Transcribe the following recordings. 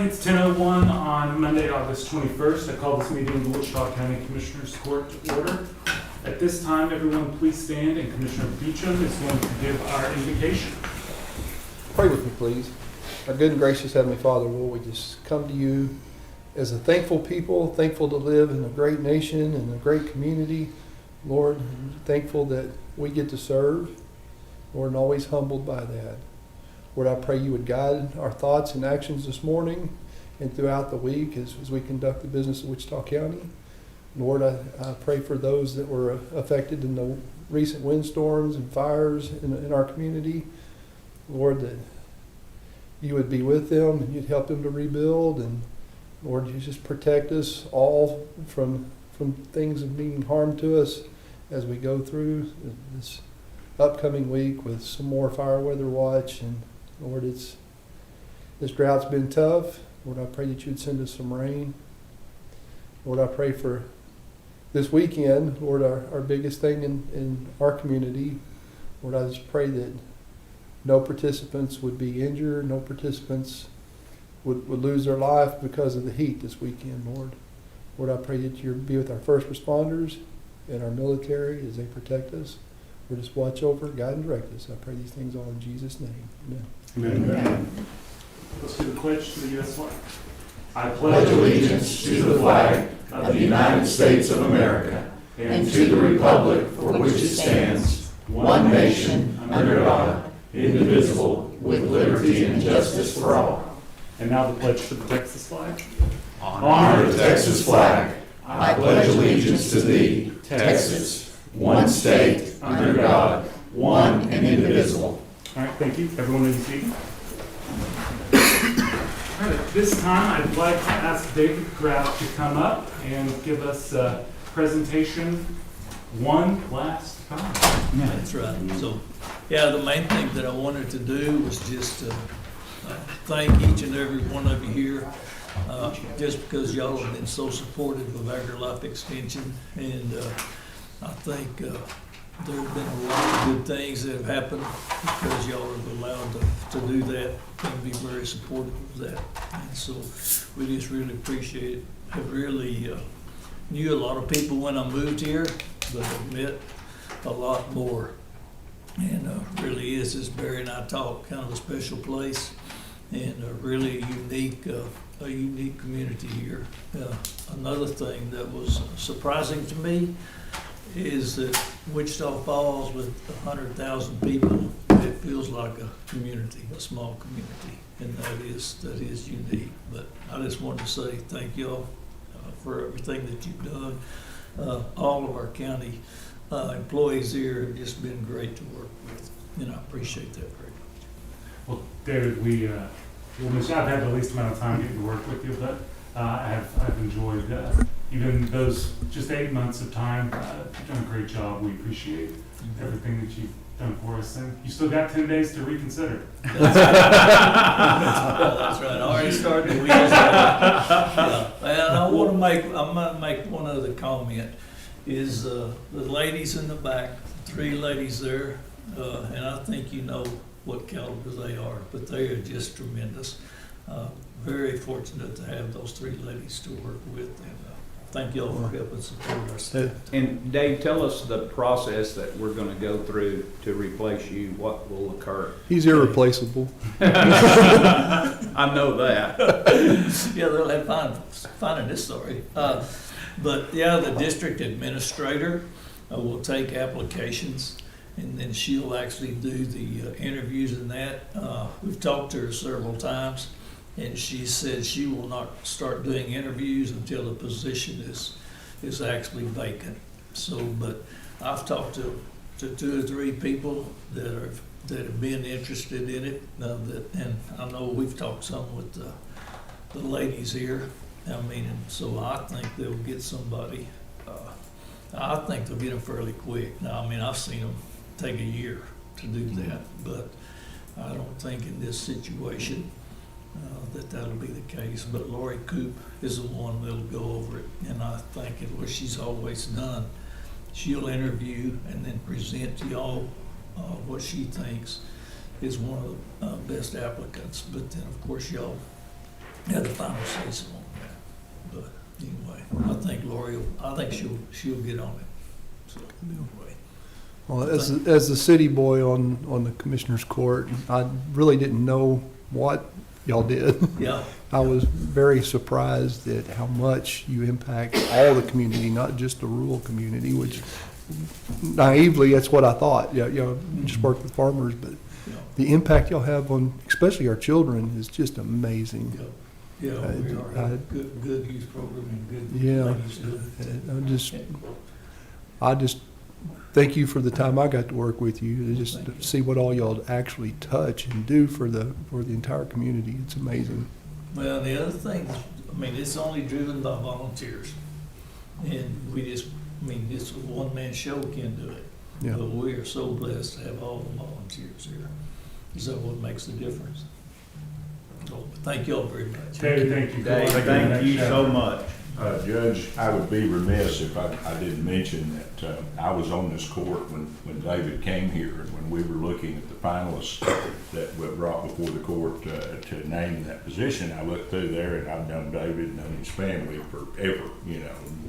morning, it's 10:01 on Monday, August 21st. I call this meeting of the Wichita County Commissioners Court to order. At this time, everyone please stand, and Commissioner Beecham is going to give our invocation. Pray with me, please. Our good and gracious Heavenly Father, Lord, we just come to you as a thankful people, thankful to live in a great nation and a great community. Lord, thankful that we get to serve, Lord, and always humbled by that. Lord, I pray you would guide our thoughts and actions this morning and throughout the week as we conduct the business of Wichita County. Lord, I pray for those that were affected in the recent windstorms and fires in our community. Lord, that you would be with them and you'd help them to rebuild. And Lord, you just protect us all from things of being harm to us as we go through this upcoming week with some more fire weather watch. And Lord, this drought's been tough. Lord, I pray that you'd send us some rain. Lord, I pray for this weekend, Lord, our biggest thing in our community. Lord, I just pray that no participants would be injured, no participants would lose their life because of the heat this weekend, Lord. Lord, I pray that you'd be with our first responders and our military as they protect us. Lord, just watch over, guide, and direct us. I pray these things all in Jesus' name. Amen. Amen. Amen. Let's do the pledge to the U.S. flag. I pledge allegiance to the flag of the United States of America and to the republic for which it stands, one nation, under God, indivisible, with liberty and justice for all. And now the pledge to the Texas flag. Honor the Texas flag. I pledge allegiance to thee, Texas, one state, under God, one and indivisible. All right, thank you. Everyone in the seat. All right, at this time, I'd like to ask David Graff to come up and give us a presentation one last time. Yeah, that's right. So, yeah, the main thing that I wanted to do was just thank each and every one of you here, just because y'all have been so supportive of AgriLife Extension, and I think there have been a lot of good things that have happened because y'all have allowed to do that and be very supportive of that. And so we just really appreciate it. I really knew a lot of people when I moved here, but I've met a lot more. And really is, as Barry and I talk, kind of a special place and a really unique community here. Another thing that was surprising to me is that Wichita Falls, with 100,000 people, it feels like a community, a small community, and that is unique. But I just wanted to say thank y'all for everything that you've done. All of our county employees here have just been great to work with, and I appreciate that very much. Well, David, I've had the least amount of time getting to work with you, but I've enjoyed even those just 8 months of time. You've done a great job. We appreciate everything that you've done for us, and you still got 10 days to reconsider. That's right. I already started the wheels. And I'm gonna make one other comment. Is the ladies in the back, 3 ladies there, and I think you know what caliber they are, but they are just tremendous. Very fortunate to have those 3 ladies to work with, and thank y'all for helping support our staff. And Dave, tell us the process that we're going to go through to replace you. What will occur? He's irreplaceable. I know that. Yeah, they'll have fun in this story. But yeah, the district administrator will take applications, and then she'll actually do the interviews and that. We've talked to her several times, and she said she will not start doing interviews until the position is actually vacant. So, but I've talked to 2 or 3 people that have been interested in it, and I know we've talked some with the ladies here. I mean, and so I think they'll get somebody. I think they'll get them fairly quick. Now, I mean, I've seen them take a year to do that, but I don't think in this situation that'll be the case. But Lori Coop is the one that'll go over it, and I think it what she's always done. She'll interview and then present to y'all what she thinks is one of the best applicants. But then, of course, y'all have the final say so on that. But anyway, I think she'll get on it. So anyway. Well, as the city boy on the commissioner's court, I really didn't know what y'all did. Yeah. I was very surprised at how much you impact all the community, not just the rural community, which naively, that's what I thought. Yeah, just work with farmers, but Yeah. the impact y'all have on, especially our children, is just amazing. Yeah, we are a good youth program and good Yeah. things to do. I just thank you for the time I got to work with you, just to see what all y'all actually touch and do for the entire community. It's amazing. Well, the other thing, I mean, it's only driven by volunteers. And this one-man show can do it. Yeah. But we are so blessed to have all the volunteers here. Is that what makes the difference? So, thank you all very much. David, thank you. Dave, thank you so much. Judge, I would be remiss if I didn't mention that I was on this court when David came here, and when we were looking at the finalists that were brought before the court to name that position. I looked through there, and I've known David, known his family forever,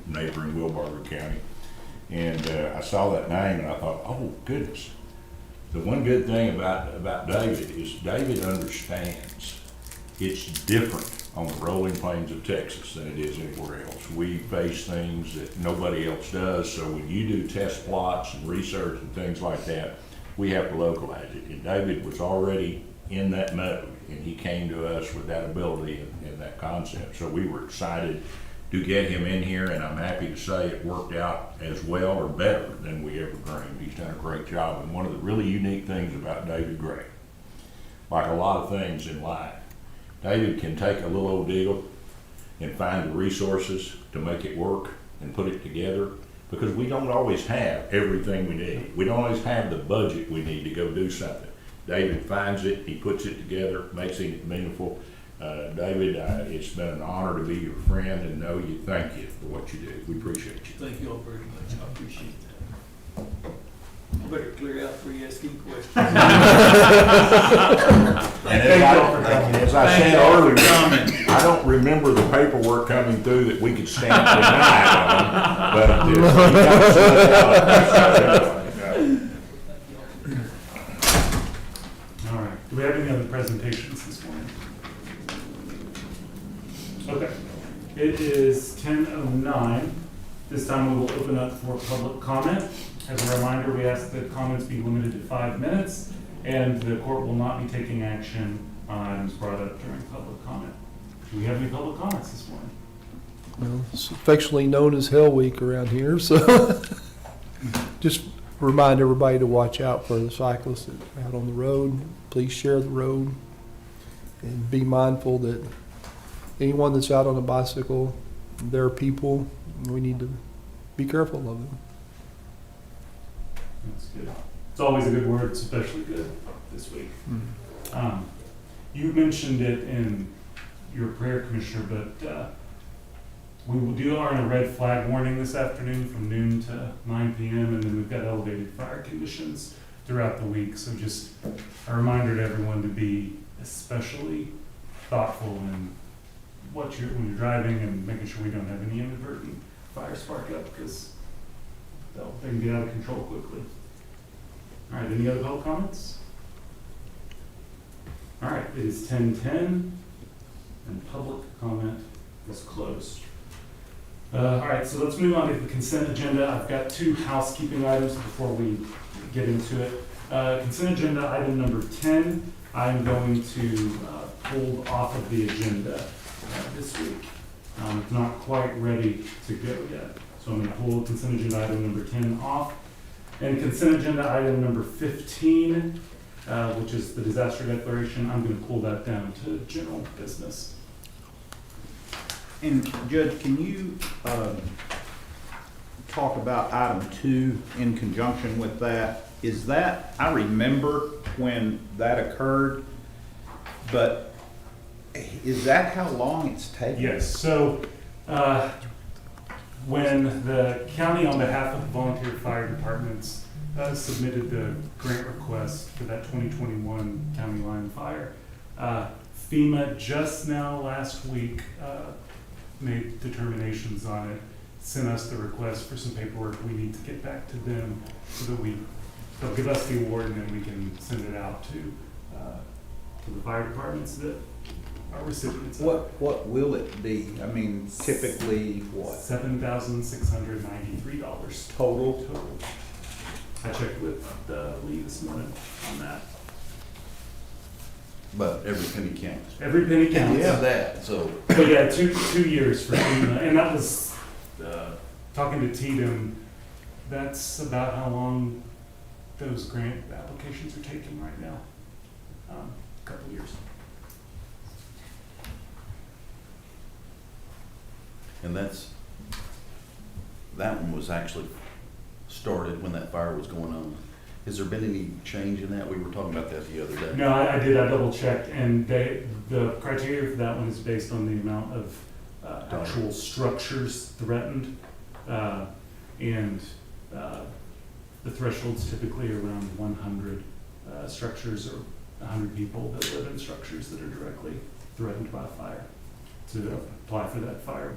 neighboring Wilbarger County. And I saw that name, and I thought, oh, goodness. The one good thing about David is David understands it's different on the rolling plains of Texas than it is anywhere else. We face things that nobody else does, so when you do test plots and research and things like that, we have to localize it. And David was already in that mode, and he came to us with that ability and that concept. So we were excited to get him in here, and I'm happy to say it worked out as well or better than we ever dreamed. He's done a great job, and one of the really unique things about David Gray, like a lot of things in life, David can take a little old deal and find the resources to make it work and put it together, because we don't always have everything we need. We don't always have the budget we need to go do something. David finds it, he puts it together, makes it meaningful. David, it's been an honor to be your friend and know you. Thank you for what you do. We appreciate you. Thank you all very much. I appreciate that. I better clear out before you ask any questions. And as I said earlier, I don't remember the paperwork coming through that we could stamp tonight on, but we All right. Do we have any other presentations this morning? Okay. It is 10:09. This time we will open up for public comment. As a reminder, we ask that comments be limited to 5 minutes, and the court will not be taking action on items brought up during public comment. Do we have any public comments this morning? Well, it's affectionately known as Hell Week around here, so just remind everybody to watch out for the cyclists that are out on the road. Please share the road and be mindful that anyone that's out on a bicycle, they're people, and we need to be careful of them. That's good. It's always a good word, especially good this week. You mentioned it in your prayer, Commissioner, but we will do our red flag warning this afternoon from noon to 9 p.m. and then we've got elevated fire conditions throughout the week. So just a reminder to everyone to be especially thoughtful in when you're driving and making sure we don't have any inadvertent fire spark up, because they can get out of control quickly. All right, any other public comments? All right, it is 10:10 and public comment is closed. All right, so let's move on to the consent agenda. I've got 2 housekeeping items before we get into it. Consent agenda item number 10, I'm going to pull off of the agenda this week. It's not quite ready to go yet. So I'm going to pull consent agenda item number 10 off. And consent agenda item number 15, which is the disaster declaration, I'm going to pull that down to general business. And Judge, can you talk about item 2 in conjunction with that? Is that, I remember when that occurred, but is that how long it's taken? Yes, so when the county, on behalf of the volunteer fire departments, submitted the grant request for that 2021 county line fire, FEMA just now last week made determinations on it, sent us the request for some paperwork. We need to get back to them so that they'll give us the award and then we can send it out to the fire departments that are recipients of it. What will it be? I mean, typically what? $7,693 Total? total. I checked with Lee this morning on that. But every penny counts. Every penny counts. Yeah, that, so. But yeah, two years for FEMA, and that was, talking to Tatum, that's about how long those grant applications are taking right now. A couple years. And that one was actually started when that fire was going on. Has there been any change in that? We were talking about that the other day. No, I did, I double checked, and the criteria for that one is based on the amount of actual structures threatened. And the threshold's typically around 100 structures or 100 people that live in structures that are directly threatened by fire to apply for that fire.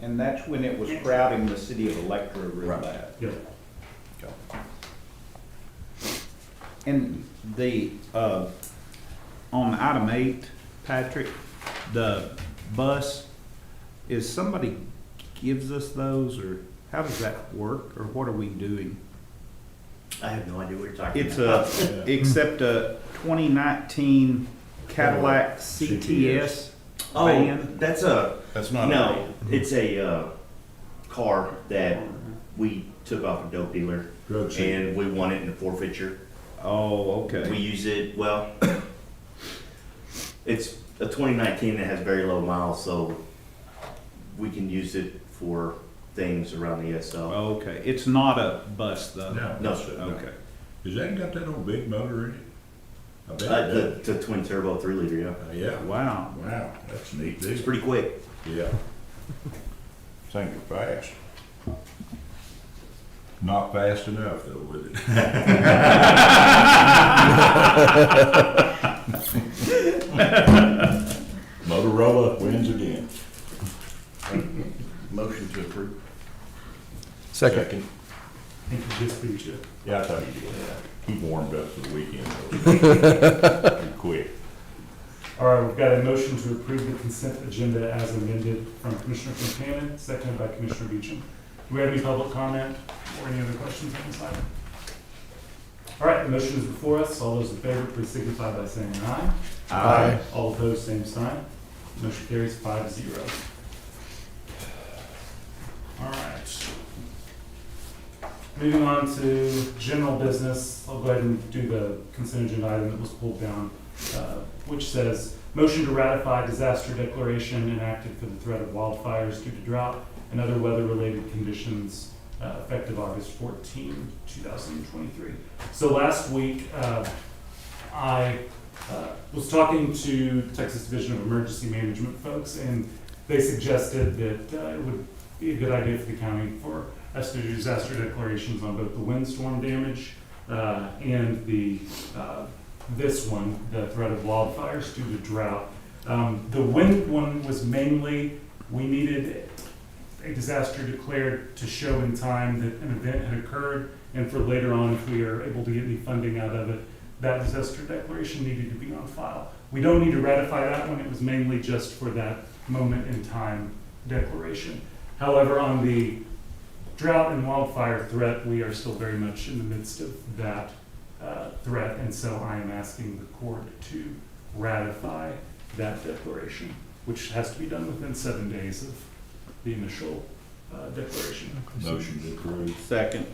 And that's when it was crowding the city of Electra real Right. bad. Yep. Okay. And the, on item 8, Patrick, the bus, is somebody gives us those, or how does that work, or what are we doing? I have no idea what you're talking It's about. except a 2019 Cadillac CTS Oh, van. that's a, That's not. no, it's a car that we took off a dope dealer and we won it in a forfeiture. Oh, We okay. use it, well, it's a 2019 that has very low miles, so we can use it for things around the ESL. Okay, it's not a bus though? No. Okay. Has that got that old big motor in it? I bet it does. The twin turbo 3 liter, yeah. Yeah, Wow. wow, that's a neat It's deal. pretty quick. Yeah. Think it fast. Not fast enough though with it. Motorola wins again. Motion to approve. Second. I think you just beat you. Yeah, I thought he did. He warmed up for the weekend though. Pretty quick. All right, we've got a motion to approve the consent agenda as amended from Commissioner Contamin, seconded by Commissioner Beecham. Do we have any public comment or any other questions on this item? All right, the motion is before us. All those in favor, please signify by saying aye. Aye. All opposed, same sign. Motion carries 5-0. All right. Moving on to general business, I'll go ahead and do the consent agenda item that was pulled down, which says, motion to ratify disaster declaration enacted for the threat of wildfires due to drought and other weather-related conditions effective August 14, 2023. So last week, I was talking to Texas Division of Emergency Management folks, and they suggested that it would be a good idea for the county for us to do disaster declarations on both the windstorm damage and the this one, the threat of wildfires due to drought. The wind one was mainly, we needed a disaster declared to show in time that an event had occurred, and for later on, if we are able to get any funding out of it, that disaster declaration needed to be on file. We don't need to ratify that one, it was mainly just for that moment in time declaration. However, on the drought and wildfire threat, we are still very much in the midst of that threat, and so I am asking the court to ratify that declaration, which has to be done within 7 days of the initial declaration. Motion to approve. Second.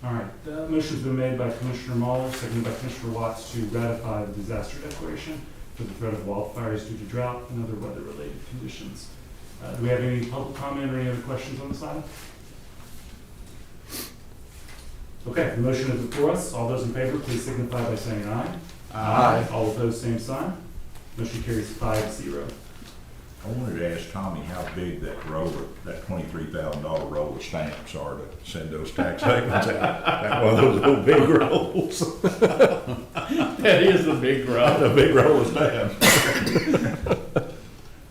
All right, the motion's been made by Commissioner Muller, seconded by Commissioner Watts to ratify the disaster declaration for the threat of wildfires due to drought and other weather-related conditions. Do we have any public comment or any other questions on this item? Okay, the motion is before us. All those in favor, please signify by saying aye. Aye. All opposed, same sign. Motion carries 5-0. I wanted to ask Tommy how big that roller, that $23,000 roll of stamps are to send those tax statements out. That one of those little big rolls. That is a big row. A big roll of stamps.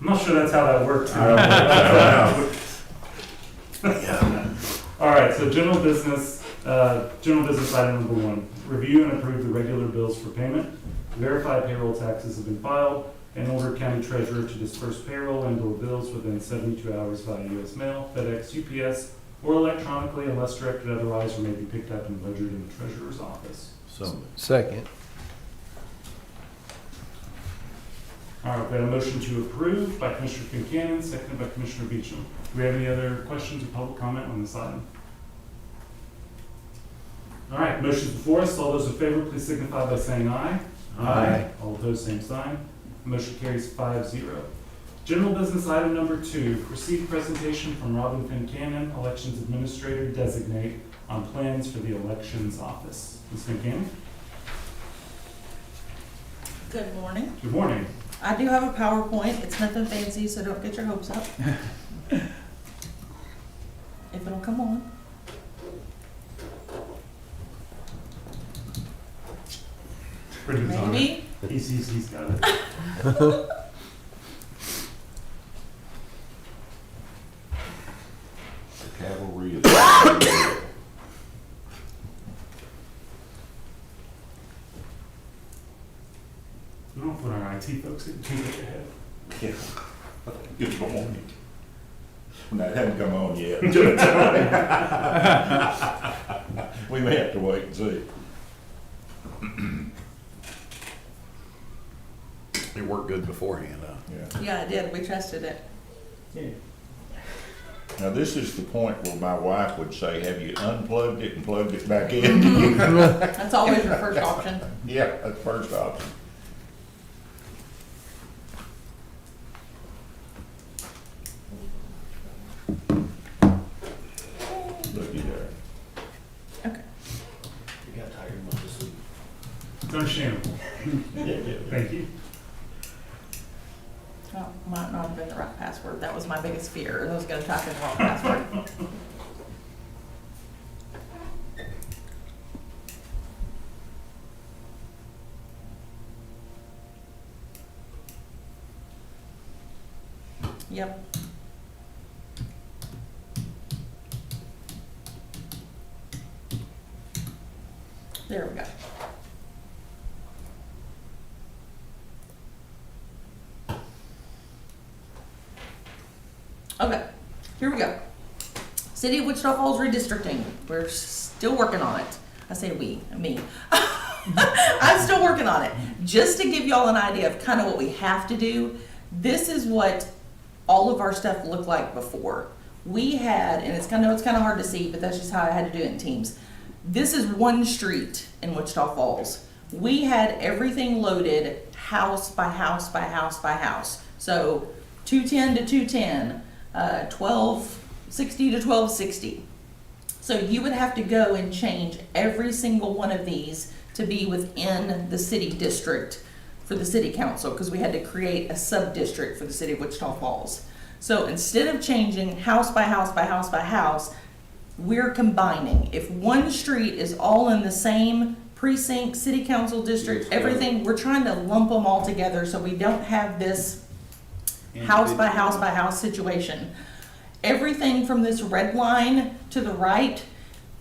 I'm not sure that's how that works. I don't know. All right, so general business item number 1, review and approve the regular bills for payment, verify payroll taxes have been filed, and order county treasurer to disperse payroll and/or bills within 72 hours via U.S. mail, FedEx, UPS, or electronically unless directed otherwise, or may be picked up and ledgered in the treasurer's office. So, Second. All right, we have a motion to approve by Commissioner Kincannon, seconded by Commissioner Beecham. Do we have any other questions or public comment on this item? All right, motion's before us. All those in favor, please signify by saying aye. Aye. All opposed, same sign. Motion carries 5-0. General business item number 2, receive presentation from Robin Kincannon, Elections Administrator Designate, on plans for the Elections Office. Ms. Kincannon? Good morning. Good morning. I do have a PowerPoint. It's nothing fancy, so don't get your hopes up. If it'll come on. Pretty good on it. Maybe. He's got it. The cavalry is. We don't put our IT folks in too big ahead. Yeah. Good morning. No, it hasn't come on yet. We may have to wait and see. it worked good beforehand, huh? Yeah. Yeah, I did. We trusted it. Now, this is the point where my wife would say, have you unplugged it and plugged it back in? That's always your first option. Yeah, that's the first option. Looky there. Okay. You got tired and went to sleep. It's understandable. Thank you. Oh, might not have been the right password. That was my biggest fear. I was going to type in the wrong password. Yep. There we go. Okay, here we go. City of Wichita Falls redistricting. We're still working on it. I say we, me. I'm still working on it. Just to give y'all an idea of kind of what we have to do, this is what all of our stuff looked like before. We had, and it's kind of hard to see, but that's just how I had to do it in teams. This is one street in Wichita Falls. We had everything loaded house by house by house by house. So 210 to 210, 1260 to 1260. So you would have to go and change every single one of these to be within the city district for the city council, because we had to create a sub-district for the city of Wichita Falls. So instead of changing house by house by house by house, we're combining. If one street is all in the same precinct, city council district, everything, we're trying to lump them all together so we don't have this house by house by house situation. Everything from this red line to the right,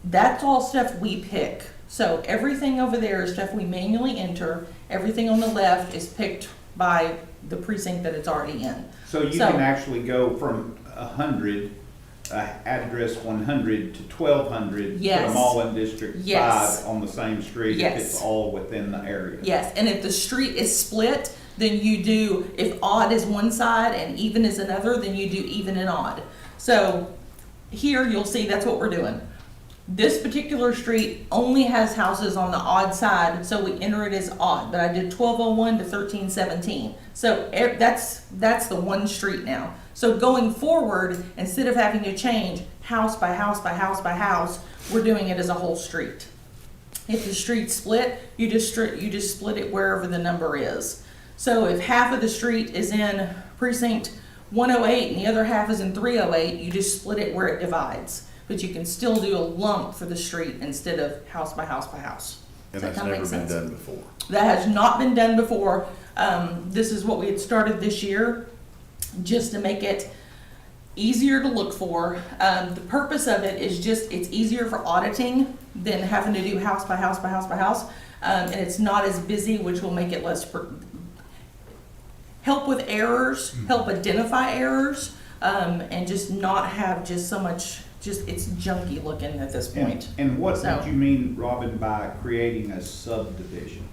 that's all stuff we pick. So everything over there is stuff we manually enter. Everything on the left is picked by the precinct that it's already in. So you can actually go from 100, address 100 to 1200, put Yes. them all in District Yes. 5 on the same street if Yes. it's all within the area. Yes, and if the street is split, then you do, if odd is one side and even is another, then you do even and odd. So here you'll see that's what we're doing. This particular street only has houses on the odd side, so we enter it as odd, but I did 1201 to 1317. So that's the one street now. So going forward, instead of having to change house by house by house by house, we're doing it as a whole street. If the street's split, you just split it wherever the number is. So if half of the street is in precinct 108 and the other half is in 308, you just split it where it divides. But you can still do a lump for the street instead of house by house by house. And Does that that's kinda never make been sense? done before. That has not been done before. This is what we had started this year, just to make it easier to look for. The purpose of it is just, it's easier for auditing than having to do house by house by house by house. And it's not as busy, which will make it less, help with errors, help identify errors, and just not have just so much, just, it's junky looking at this point. And what So- did you mean, Robin, by creating a subdivision?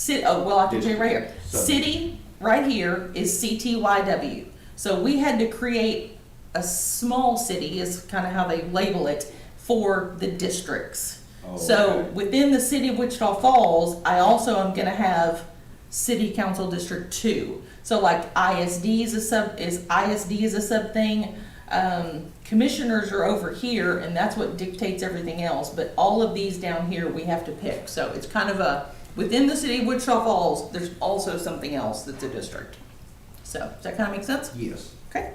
Well, I can tell you right here. So- City, right here, is CTYW. So we had to create a small city, is kind of how they label it, for the districts. Oh, So okay. within the city of Wichita Falls, I also am gonna have City Council District 2. So like ISD is a sub thing. Commissioners are over here, and that's what dictates everything else. But all of these down here, we have to pick. So it's kind of a, within the city of Wichita Falls, there's also something else that's a district. So, does that kind of make sense? Yes. Okay.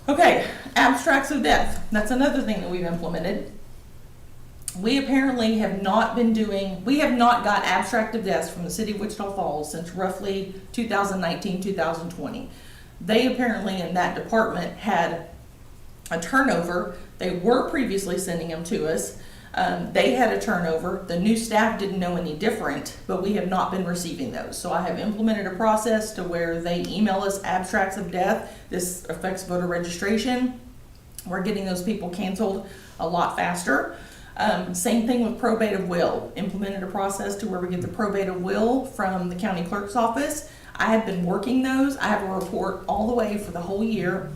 Okay, abstracts of death. That's another thing that we've implemented. We apparently have not got abstract of deaths from the city of Wichita Falls since roughly 2019, 2020. They apparently in that department had a turnover. They were previously sending them to us. They had a turnover. The new staff didn't know any different, but we have not been receiving those. So I have implemented a process to where they email us abstracts of death. This affects voter registration. We're getting those people canceled a lot faster. Same thing with probate of will. Implemented a process to where we get the probate of will from the county clerk's office. I have been working those. I have a report all the way for the whole year,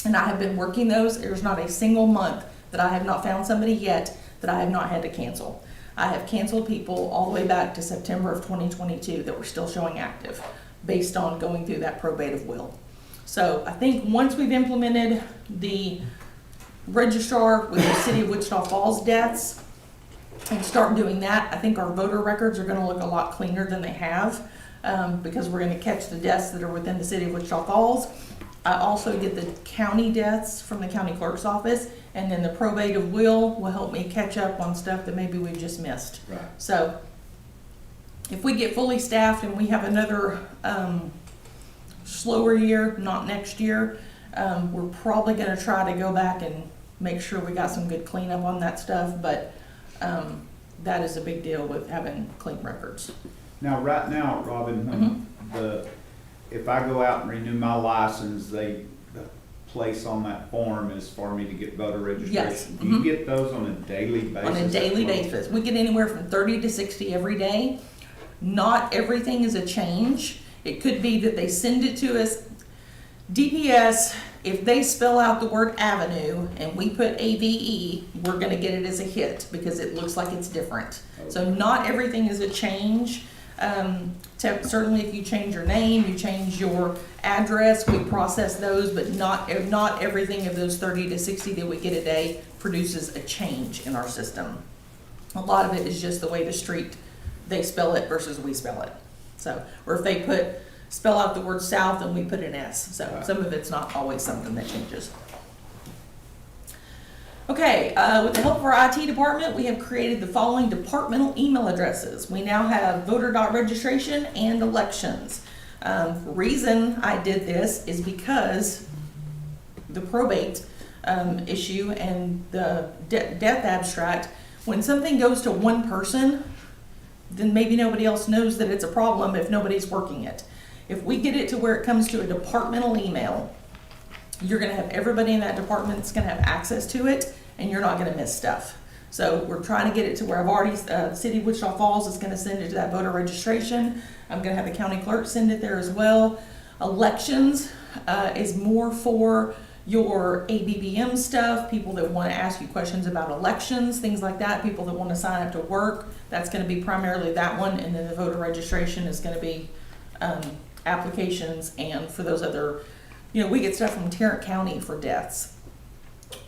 and I have been working those. There's not a single month that I have not found somebody yet that I have not had to cancel. I have canceled people all the way back to September of 2022 that were still showing active based on going through that probate of will. So I think once we've implemented the registrar with the city of Wichita Falls deaths and start doing that, I think our voter records are gonna look a lot cleaner than they have, because we're gonna catch the deaths that are within the city of Wichita Falls. I also get the county deaths from the county clerk's office, and then the probate of will help me catch up on stuff that maybe we've just missed. Right. So if we get fully staffed and we have another slower year, not next year, we're probably gonna try to go back and make sure we got some good cleanup on that stuff, but that is a big deal with having clean records. Now, right now, Robin, when if I go out and renew my license, the place on that form is for me to get voter registration. Yes. Do you get those on a daily basis? On a daily basis. We get anywhere from 30 to 60 every day. Not everything is a change. It could be that they send it to us. DPS, if they spell out the word avenue and we put AVE, we're gonna get it as a hit because it looks like it's different. So not everything is a change. Certainly if you change your name, you change your address, we process those, but not everything of those 30 to 60 that we get a day produces a change in our system. A lot of it is just the way the street, they spell it versus we spell it. So, or if they spell out the word south and we put an S. So some of it's not always something that changes. Okay, with the help of our IT department, we have created the following departmental email addresses. We now have voter.registration and elections. Reason I did this is because the probate issue and the death abstract, when something goes to one person, then maybe nobody else knows that it's a problem if nobody's working it. If we get it to where it comes to a departmental email, you're gonna have everybody in that department that's gonna have access to it, and you're not gonna miss stuff. So we're trying to get it to where I've already, City of Wichita Falls is gonna send it to that voter registration. I'm gonna have the county clerk send it there as well. Elections is more for your ABBM stuff, people that wanna ask you questions about elections, things like that, people that wanna sign up to work. That's gonna be primarily that one, and then the voter registration is gonna be applications, and for those other, we get stuff from Tarrant County for deaths.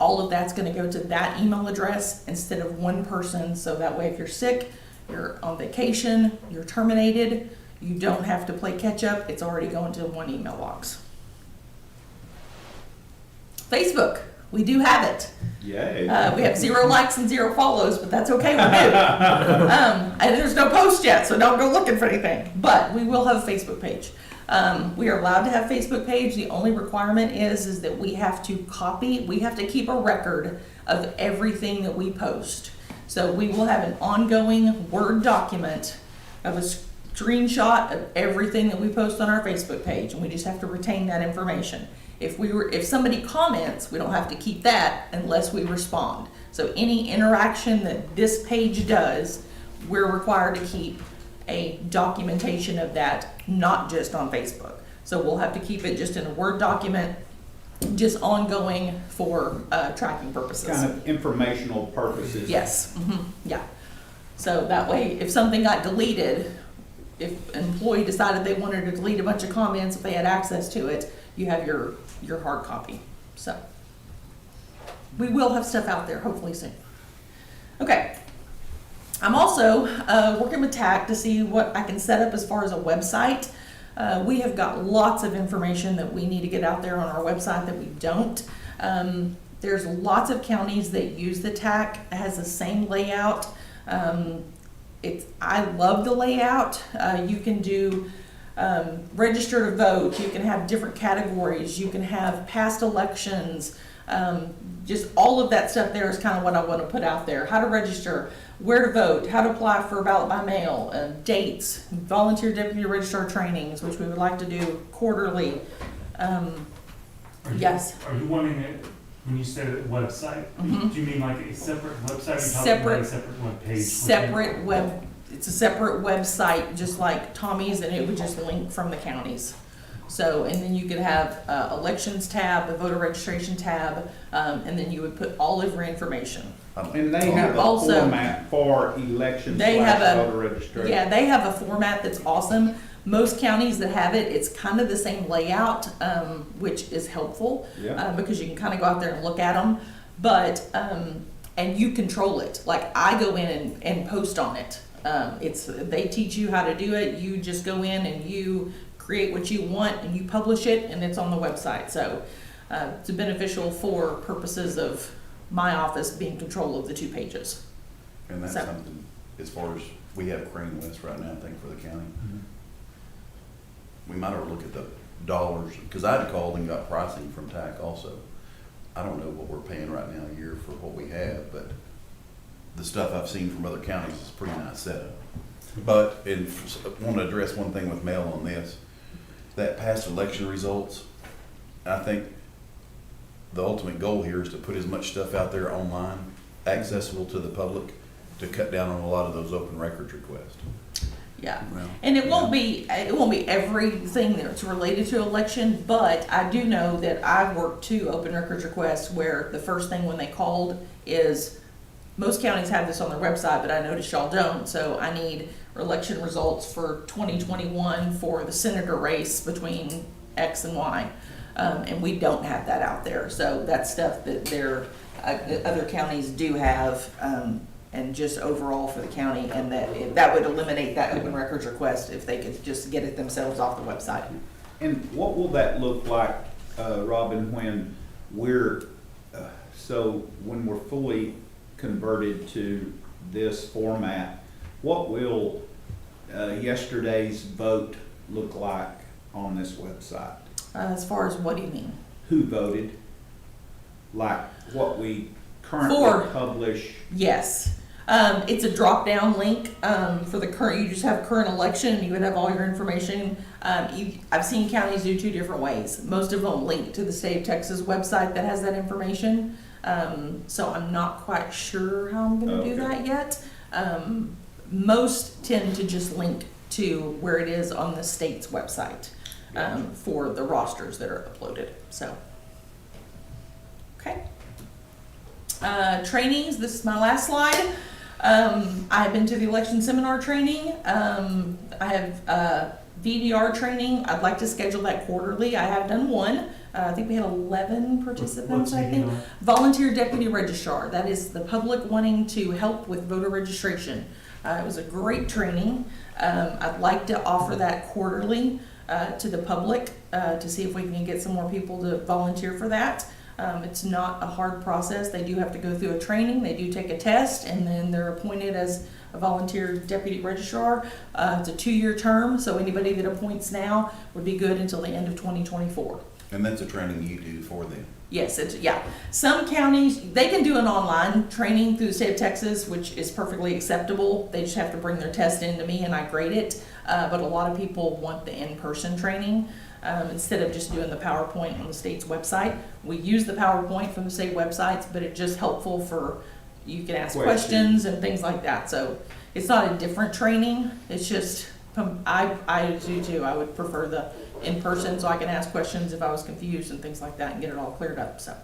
All of that's gonna go to that email address instead of one person, so that way if you're sick, you're on vacation, you're terminated, You don't have to play catch up. It's already going to one email box. Facebook, we do have it. Yay. We have 0 likes and 0 follows, but that's okay, we're new. And there's no post yet, so don't go looking for anything. But we will have a Facebook page. We are allowed to have a Facebook page. The only requirement is that we have to keep a record of everything that we post. So we will have an ongoing Word document of a screenshot of everything that we post on our Facebook page, and we just have to retain that information. If somebody comments, we don't have to keep that unless we respond. So any interaction that this page does, we're required to keep a documentation of that, not just on Facebook. So we'll have to keep it just in a Word document, just ongoing for tracking purposes. Kind of informational purposes. Yes, yeah. So that way, if something got deleted, if an employee decided they wanted to delete a bunch of comments, if they had access to it, you have your hard copy. So we will have stuff out there hopefully soon. Okay. I'm also working with TAC to see what I can set up as far as a website. We have got lots of information that we need to get out there on our website that we don't. There's lots of counties that use the TAC. It has the same layout. I love the layout. You can do register to vote. You can have different categories. You can have past elections. Just all of that stuff there is kind of what I want to put out there. How to register, where to vote, how to apply for a ballot by mail, dates, volunteer deputy registrar trainings, which we would like to do quarterly. Yes. Are you wanting it, when you say website, do you mean like a separate website? Or a separate web page? It's a separate website, just like Tommy's, and it would just link from the counties. So, and then you could have elections tab, the voter registration tab, and then you would put all of your information. And they have a Also, format for election they have voter registration. Yeah, they have a format that's awesome. Most counties that have it, it's kind of the same layout, which is helpful because you can kind of go out there and look at them. But and you control it. Like I go in and post on it. They teach you how to do it. You just go in and you create what you want and you publish it, and it's on the website. So it's beneficial for purposes of my office being control of the 2 pages. And that's something, as far as we have Crane West right now, I think, for the county. We might ought to look at the dollars, because I had called and got pricing from TAC also. I don't know what we're paying right now a year for what we have, but the stuff I've seen from other counties is a pretty nice setup. But, and I want to address one thing with mail on this, that past election results, I think the ultimate goal here is to put as much stuff out there online, accessible to the public, to cut down on a lot of those open records requests. Yeah, Well, and it won't be everything that's related to election, but I do know that I've worked 2 open records requests where the first thing when they called is, most counties have this on their website, but I noticed y'all don't, so I need election results for 2021 for the senator race between X and Y. And we don't have that out there, so that's stuff that other counties do have, and just overall for the county, and that would eliminate that open records request if they could just get it themselves off the website. And what will that look like, Robin, when we're fully converted to this format? What will yesterday's vote look like on this website? As far as what do you mean? Who voted? Like what we currently publish? Yes. It's a drop-down link for the current. You just have current election, and you would have all your information. I've seen counties do 2 different ways. Most of them link to the state of Texas website that has that information. So I'm not quite sure how I'm going to do that yet. Most tend to just link to where it is on the state's website for the rosters that are uploaded. So, okay. Trainings, this is my last slide. I've been to the election seminar training. I have VDR training. I'd like to schedule that quarterly. I have done 1. I think we had 11 participants, I think. Volunteer deputy registrar. That is the public wanting to help with voter registration. It was a great training. I'd like to offer that quarterly to the public to see if we can get some more people to volunteer for that. It's not a hard process. They do have to go through a training, they do take a test, and then they're appointed as a volunteer deputy registrar. It's a 2-year term, so anybody that appoints now would be good until the end of 2024. And that's a training you do for them. Yes, yeah. Some counties, they can do an online training through the state of Texas, which is perfectly acceptable. They just have to bring their test in to me and I grade it. But a lot of people want the in-person training instead of just doing the PowerPoint on the state's website. We use the PowerPoint from the state websites, but it's just helpful for, you can ask questions and things like that. So it's not a different training. It's just, I do too. I would prefer the in-person so I can ask questions if I was confused and things like that and get it all cleared up. So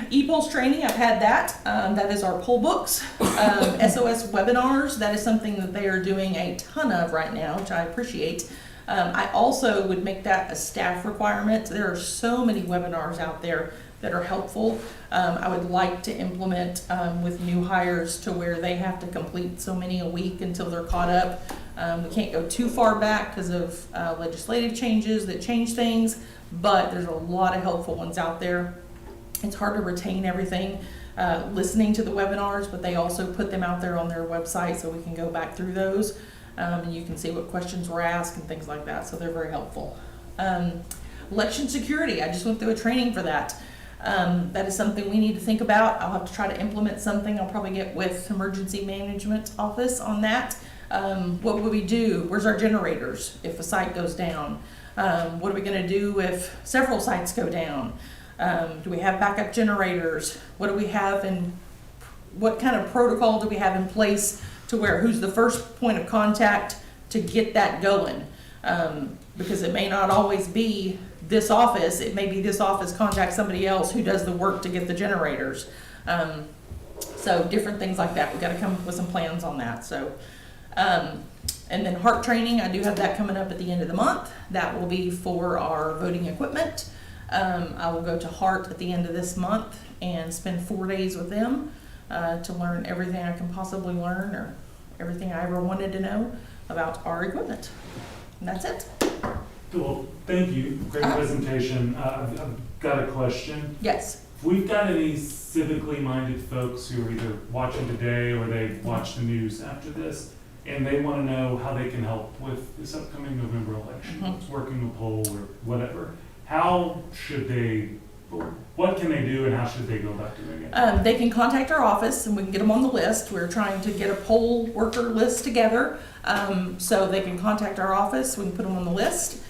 e-pulse training, I've had that. That is our poll books. SOS webinars, that is something that they are doing a ton of right now, which I appreciate. I also would make that a staff requirement. There are so many webinars out there that are helpful. I would like to implement with new hires to where they have to complete so many a week until they're caught up. We can't go too far back because of legislative changes that change things, but there's a lot of helpful ones out there. It's hard to retain everything listening to the webinars, but they also put them out there on their website so we can go back through those and you can see what questions were asked and things like that, so they're very helpful. Election security, I just went through a training for that. That is something we need to think about. I'll have to try to implement something. I'll probably get with emergency management office on that. What would we do? Where's our generators if a site goes down? What are we going to do if several sites go down? Do we have backup generators? What do we have and what kind of protocol do we have in place to where who's the first point of contact to get that going? Because it may not always be this office. It may be this office contacts somebody else who does the work to get the generators. So different things like that. We've got to come up with some plans on that. So, and then heart training, I do have that coming up at the end of the month. That will be for our voting equipment. I will go to Heart at the end of this month and spend 4 days with them to learn everything I can possibly learn or everything I ever wanted to know about our equipment. And that's it. Well, thank you. Great presentation. I've got a question. Yes. If we've got any civically minded folks who are either watching today or they watch the news after this, and they want to know how they can help with this upcoming November election, working a poll or whatever, how should they, what can they do and how should they go about doing it? They can contact our office and we can get them on the list. We're trying to get a poll worker list together. So they can contact our office, we can put them on the list.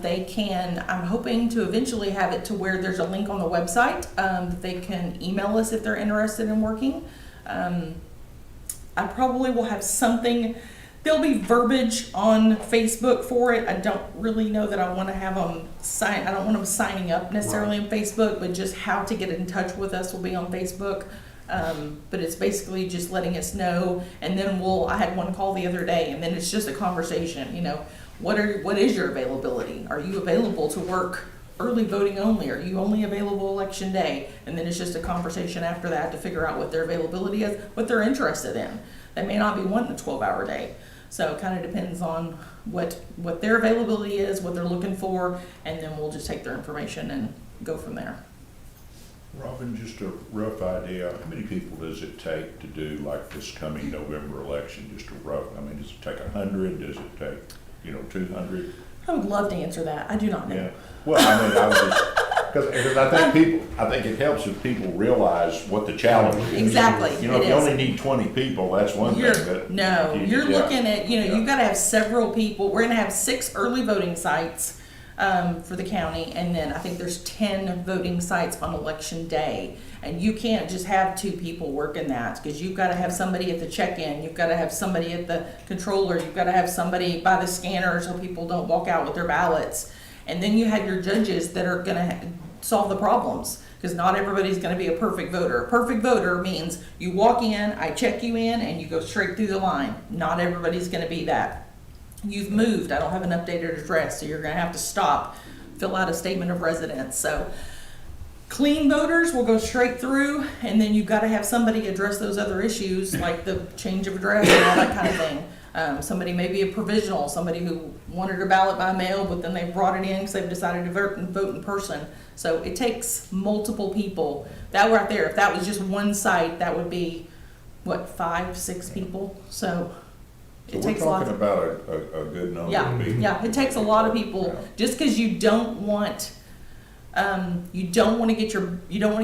They can, I'm hoping to eventually have it to where there's a link on the website that they can email us if they're interested in working. I probably will have something, there'll be verbiage on Facebook for it. I don't really know that I want to have them sign, I don't want them signing up necessarily on Facebook, but just how to get in touch with us will be on Facebook. But it's basically just letting us know, and then I had one call the other day, and then it's just a conversation, you know, what is your availability? Are you available to work early voting only? Are you only available election day? And then it's just a conversation after that to figure out what their availability is, what they're interested in. They may not be wanting a 12-hour day. So it kind of depends on what their availability is, what they're looking for, and then we'll just take their information and go from there. Robin, just a rough idea, how many people does it take to do like this coming November election? Just a rough, I mean, does it take 100? Does it take, 200? I would love to answer that. I do not know. Yeah. Well, I mean, I was just, because I think it helps if people realize what the challenge is. Exactly. If you it only need 20 people, that's one thing. But you're looking at, you've got to have several people. We're going to have 6 early voting sites for the county, and then I think there's 10 voting sites on election day. And you can't just have 2 people working that, because you've got to have somebody at the check-in, you've got to have somebody at the controller, you've got to have somebody by the scanner so people don't walk out with their ballots. And then you have your judges that are going to solve the problems, because not everybody's going to be a perfect voter. A perfect voter means you walk in, I check you in, and you go straight through the line. Not everybody's going to be that. You've moved, I don't have an updated address, so you're going to have to stop, fill out a statement of residence. So Clean voters will go straight through, and then you've got to have somebody address those other issues, like the change of address and all that kind of thing. Somebody may be a provisional, somebody who wanted a ballot by mail, but then they brought it in because they've decided to vote in person. So it takes multiple people. That right there, if that was just one site, that would be, what, 5, 6 people? So So it we're takes a lot. talking about a good number of people. Yeah, it takes a lot of people, Yeah. just because you don't want to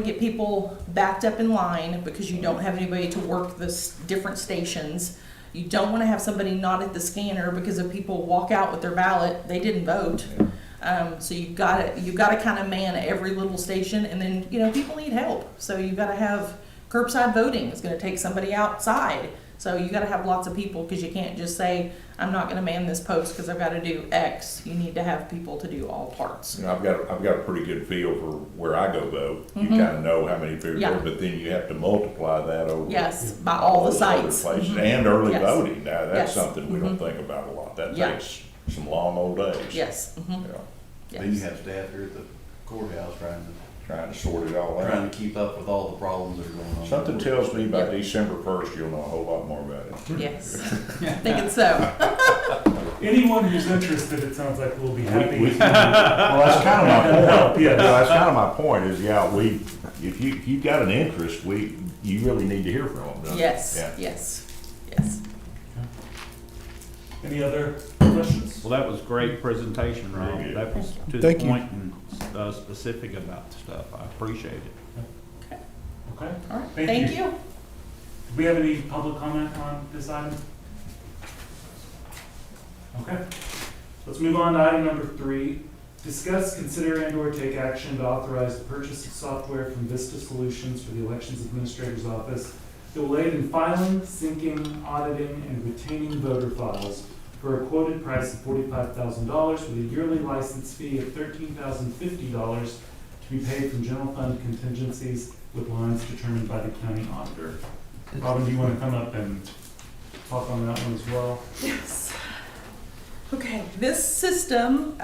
get people backed up in line because you don't have anybody to work the different stations. You don't want to have somebody not at the scanner because if people walk out with their ballot, they didn't vote. So you've got to kind of man every little station, and then people need help. So you've got to have curbside voting. It's going to take somebody outside. So you got to have lots of people because you can't just say, I'm not going to man this post because I've got to do X. You need to have people to do all parts. I've got a pretty good feel for where I go vote. You Mhm. kind of know how many people, Yeah. but then you have to multiply that over. Yes, by all the those other sites. places. Mhm. And early Yes. voting. Now, that's Yes. something we don't Mhm. think about a lot. That Yeah. takes some long old days. Yes. Yeah, Then you have staff here at the courthouse trying to sort it all trying out. to keep up with all the problems that are going on. Something tells me by Yep. December 1st, you'll know a whole lot more about it. Yes. Thinking so. Anyone who's interested, it sounds like we'll be happy. Well, that's kind of my point. Yes. That's kind of my point is, if you've got an interest, you really need to hear from them. don't you? Yes. Yeah. Yes. Yes. Any other questions? Well, that was great presentation, Very Rob. good. That was to the Thank you. point and specific about the stuff. I appreciate it. Okay. All right. Thank Thank you. you. Do we have any public comment on this item? Okay. Let's move on to item number 3. Discuss, consider, and/or take action to authorize the purchase of software from Vista Solutions for the Elections Administrator's Office that will aid in filing, syncing, auditing, and retaining voter files for a quoted price of $45,000 with a yearly license fee of $13,050 to be paid from general fund contingencies with lines determined by the county auditor. Robin, do you want to come up and talk on that one as well? Yes. Okay, this system,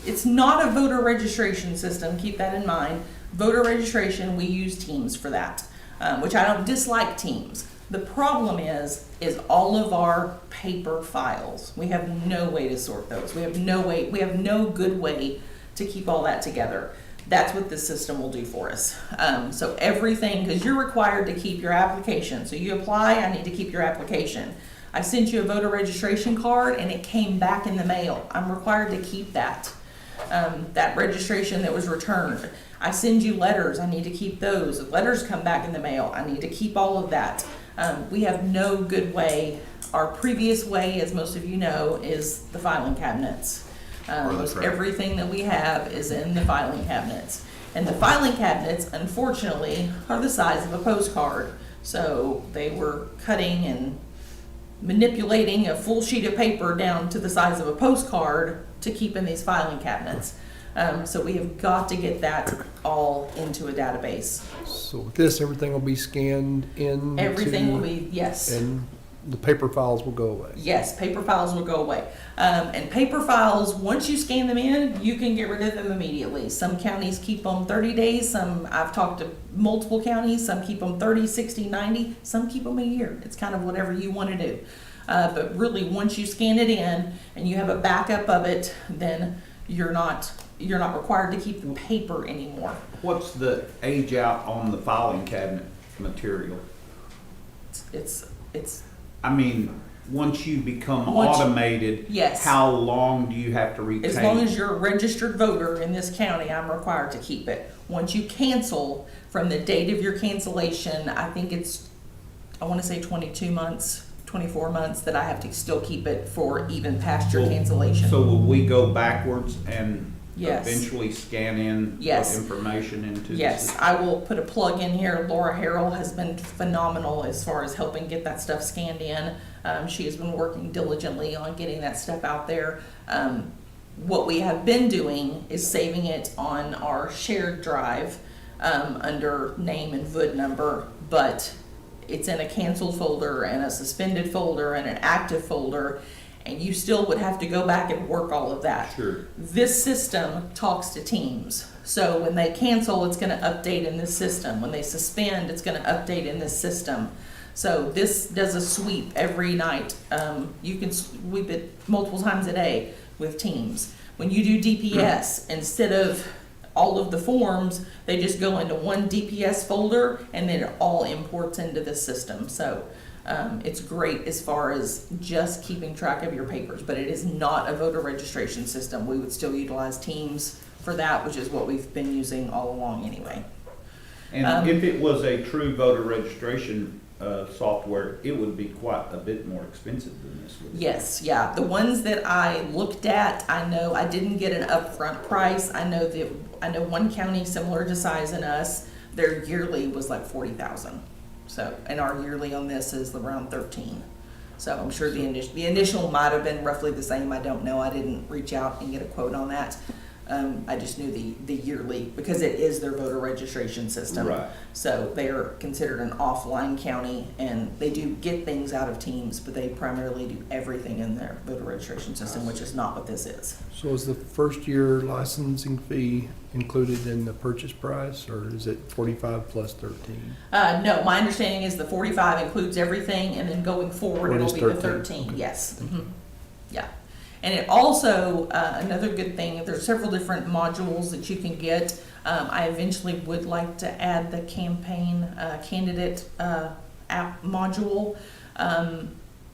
it's not a voter registration system, keep that in mind. Voter registration, we use Teams for that, which I don't dislike Teams. The problem is all of our paper files. We have no way to sort those. We have no good way to keep all that together. That's what this system will do for us. So everything, because you're required to keep your application. So you apply, I need to keep your application. I sent you a voter registration card and it came back in the mail. I'm required to keep that. That registration that was returned. I send you letters, I need to keep those. If letters come back in the mail, I need to keep all of that. We have no good way. Our previous way, as most of you know, is the filing cabinets. Everything that we have is in the filing cabinets. And the filing cabinets, unfortunately, are the size of a postcard. So they were cutting and manipulating a full sheet of paper down to the size of a postcard to keep in these filing cabinets. So we have got to get that all into a database. So with this, everything will be scanned in. Everything will be, yes. And the paper files will go away. Yes, paper files will go away. And paper files, once you scan them in, you can get rid of them immediately. Some counties keep them 30 days. I've talked to multiple counties. Some keep them 30, 60, 90. Some keep them a year. It's kind of whatever you want to do. But really, once you scan it in and you have a backup of it, then you're not required to keep the paper anymore. What's the age out on the filing cabinet material? It's I mean, once you become Once- automated, yes. how long do you have to retain? As long as you're a registered voter in this county, I'm required to keep it. Once you cancel, from the date of your cancellation, I think I want to say 22 months, 24 months, that I have to still keep it for even past your Well, cancellation. So will we go backwards and Yes. eventually scan in Yes. information into the Yes, system? I will put a plug in here. Laura Harrell has been phenomenal as far as helping get that stuff scanned in. She has been working diligently on getting that stuff out there. What we have been doing is saving it on our shared drive under name and VUD number, but it's in a canceled folder and a suspended folder and an active folder. and you still would have to go back and work all of that. Sure. This system talks to teams. So when they cancel, it's gonna update in this system. When they suspend, it's gonna update in this system. So this does a sweep every night. You can sweep it multiple times a day with teams. When you do DPS, instead of all of the forms, they just go into one DPS folder and then it all imports into the system. So it's great as far as just keeping track of your papers, but it is not a voter registration system. We would still utilize Teams for that, which is what we've been using all along anyway. And if it was a true voter registration software, it would be quite a bit more expensive than this. Wouldn't it? Yes, yeah. The ones that I looked at, I know I didn't get an upfront price. I know one county similar to size in us, their yearly was like 40,000. So, and our yearly on this is around 13. So I'm sure the initial might have been roughly the same. I don't know. I didn't reach out and get a quote on that. I just knew the yearly, because it is their voter registration system. Right. So they are considered an offline county, and they do get things out of Teams, but they primarily do everything in their voter registration system, which is not what this is. So is the first year licensing fee included in the purchase price, or is it 45 plus 13? No, my understanding is the 45 includes everything, and then going forward, Or it it'll is be the 13? 13, yes. Yeah. And it also, another good thing, there's several different modules that you can get. I eventually would like to add the campaign candidate app module.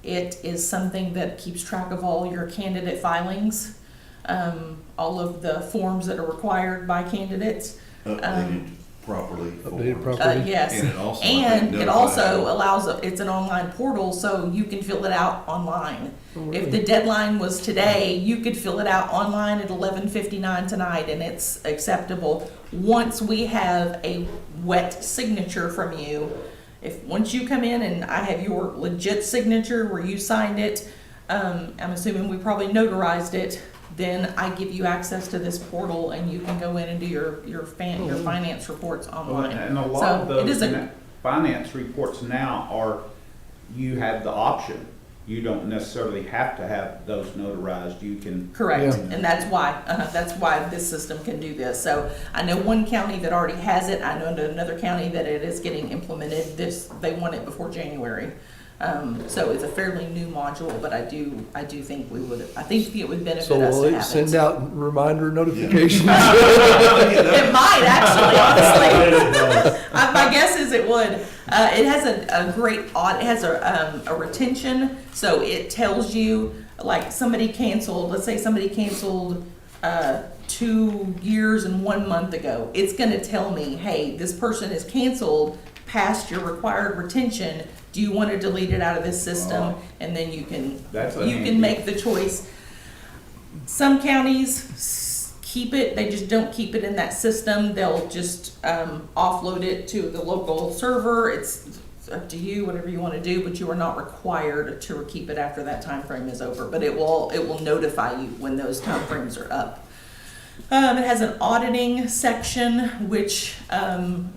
It is something that keeps track of all your candidate filings, all of the forms that are required by candidates. Updated properly. Updated properly. Yes. And it also. And it also allows, it's an online portal, so you can fill it out online. Oh, If really? the deadline was today, you could fill it out online at 11:59 tonight, and it's acceptable. Once we have a wet signature from you, once you come in and I have your legit signature where you signed it, I'm assuming we probably notarized it, then I give you access to this portal and you can go in and do your finance reports Well, online. and a lot So of it is those finance reports now are, you have the option. You don't necessarily have to have those notarized. You can. Correct, Yeah. and that's why this system can do this. So I know one county that already has it. I know another county that it is getting implemented. They want it before January. So it's a fairly new module, but I do think I think it would benefit So us will to it have send it. out reminder notifications? It might actually, honestly. My guess is it would. It has a great it has a retention, so it tells you, like, somebody canceled, let's say somebody canceled 2 years and 1 month ago. It's gonna tell me, hey, this person is canceled past your required retention. Do you want to delete it out of this system? And then you can make the choice. Some counties keep it, they just don't keep it in that system. They'll just offload it to the local server. It's up to you, whatever you want to do, but you are not required to keep it after that time frame is over. But it will notify you when those time frames are up. It has an auditing section, which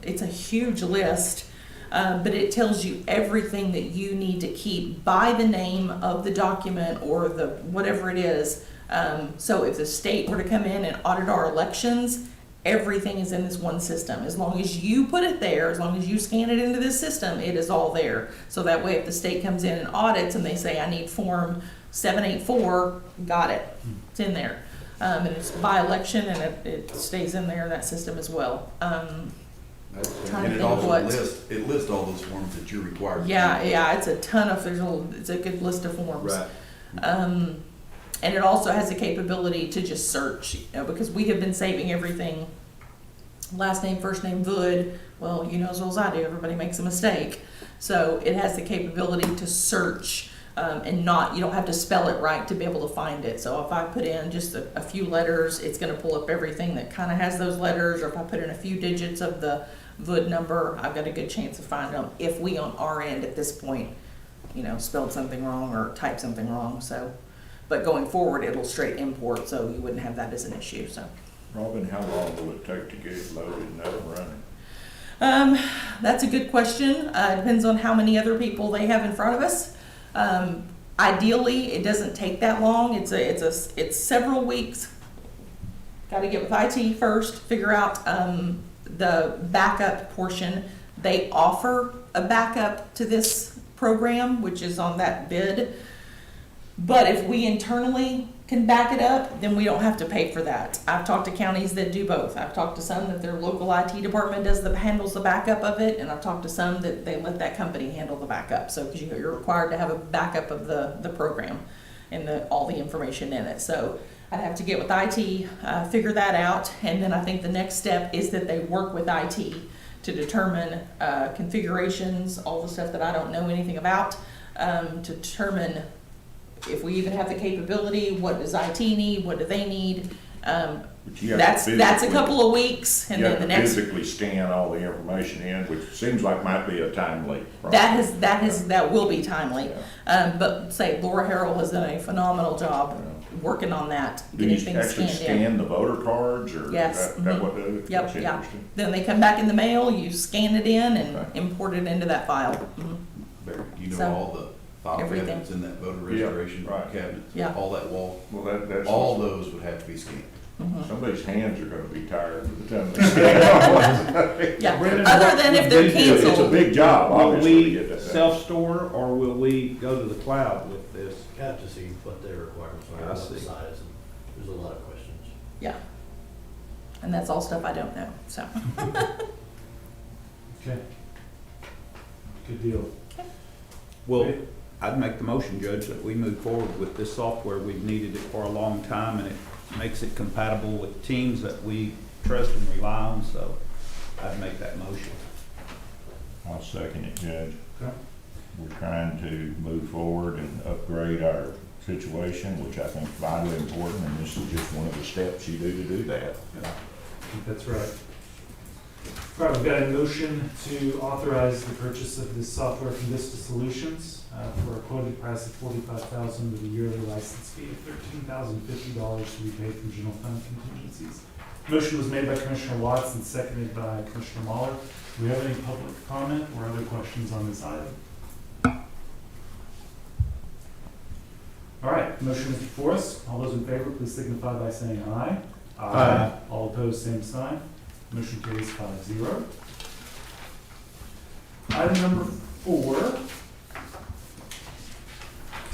it's a huge list. But it tells you everything that you need to keep by the name of the document or the whatever it is. So if the state were to come in and audit our elections, everything is in this one system. As long as you put it there, as long as you scan it into this system, it is all there. So that way if the state comes in and audits and they say, I need form 784, got it. It's in there. And it's by election, and it stays in there in that system as well. Trying And to it think also what. lists all those forms that you're required to. Yeah, it's a ton of, it's a good list of forms. Right. And it also has the capability to just search, because we have been saving everything, last name, first name, Vood. Well, you know as well as I do, everybody makes a mistake. So it has the capability to search, and you don't have to spell it right to be able to find it. So if I put in just a few letters, it's gonna pull up everything that kind of has those letters, or if I put in a few digits of the VUD number, I've got a good chance of finding them if we on our end at this point, spelled something wrong or typed something wrong. So, but going forward, it'll straight import, so you wouldn't have that as an issue. So, Robin, how long will it take to get it loaded and up and running? That's a good question. It depends on how many other people they have in front of us. Ideally, it doesn't take that long. It's several weeks. Got to get with IT first, figure out the backup portion. They offer a backup to this program, which is on that bid. But if we internally can back it up, then we don't have to pay for that. I've talked to counties that do both. I've talked to some that their local IT department handles the backup of it, and I've talked to some that they let that company handle the backup. So, because you're required to have a backup of the program and all the information in it. So I'd have to get with IT, figure that out, and then I think the next step is that they work with IT to determine configurations, all the stuff that I don't know anything about, to determine if we even have the capability, what does IT need, what do they need. But you have to That's a physically- couple of weeks, and You then have the to next. physically scan all the information in, which seems like might be a timely process. That will be timely. Yeah. But say Laura Harrell has done a phenomenal job working on that, Do getting you things actually scanned in. scan the voter cards, or Yes, that what do? Yep, That's yeah. interesting. Then they come back in the mail, you scan it in and Okay. import it into that file. Barry, you know So, all the file everything. cabinets in that voter Yeah, restoration right. cabinet? Yeah. All that wall, Well, that's. all those would have to be scanned. Somebody's hands are gonna be tired by the time they scan all that. Yeah, Brandon, other than if they're what we do- It's a canceled. big job, Will obviously, to we get that done. self-store or will we go to the cloud with this? Have to see what their requirements are, I what see. the size, and there's a lot of questions. Yeah. And that's all stuff I don't know, so. Okay. Good deal. Well, I'd make the motion, Judge, that we move forward with this software. We've needed it for a long time, and it makes it compatible with teams that we trust and rely on, so I'd make that motion. I'll second it, Judge. Okay. We're trying to move forward and upgrade our situation, which I think is vitally important, and this is just one of the steps you do to do that. I think that's right. All right, we've got a motion to authorize the purchase of this software from Vista Solutions for a quoted price of $45,000 with a yearly license fee of $13,050 to be paid from general fund contingencies. Motion was made by Commissioner Watts and seconded by Commissioner Mahler. Do we have any public comment or other questions on this item? All right, motion is before us. All those in favor, please signify by saying aye. Aye. All opposed, same sign. Motion carries 5-0. Item number 4.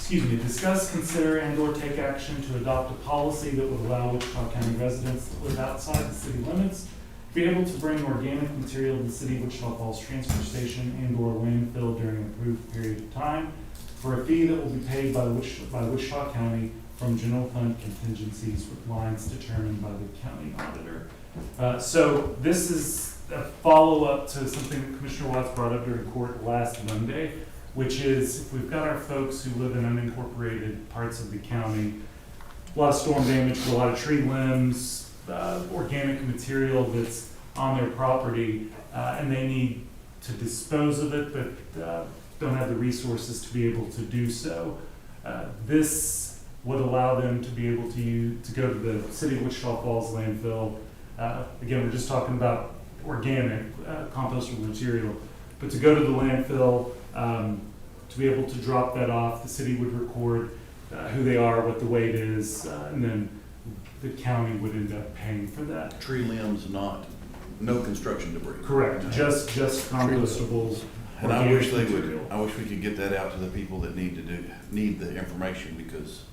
Discuss, consider, and/or take action to adopt a policy that would allow Wichita County residents that live outside the city limits to be able to bring organic material to the city of Wichita Falls transfer station and/or landfill during an approved period of time for a fee that will be paid by Wichita County from general fund contingencies with lines determined by the county auditor. So this is a follow-up to something that Commissioner Watts brought up during court last Monday, which is if we've got our folks who live in unincorporated parts of the county, a lot of storm damage, a lot of tree limbs, organic material that's on their property, and they need to dispose of it, but don't have the resources to be able to do so. This would allow them to be able to go to the City of Wichita Falls landfill. Again, we're just talking about organic compostable material, but to go to the landfill, to be able to drop that off, the city would record who they are, what the weight is, and then the county would end up paying for that. Tree limbs, no construction debris. Correct, just compostables. And I organic wish they material. would, I wish we could get that out to the people that need the information, because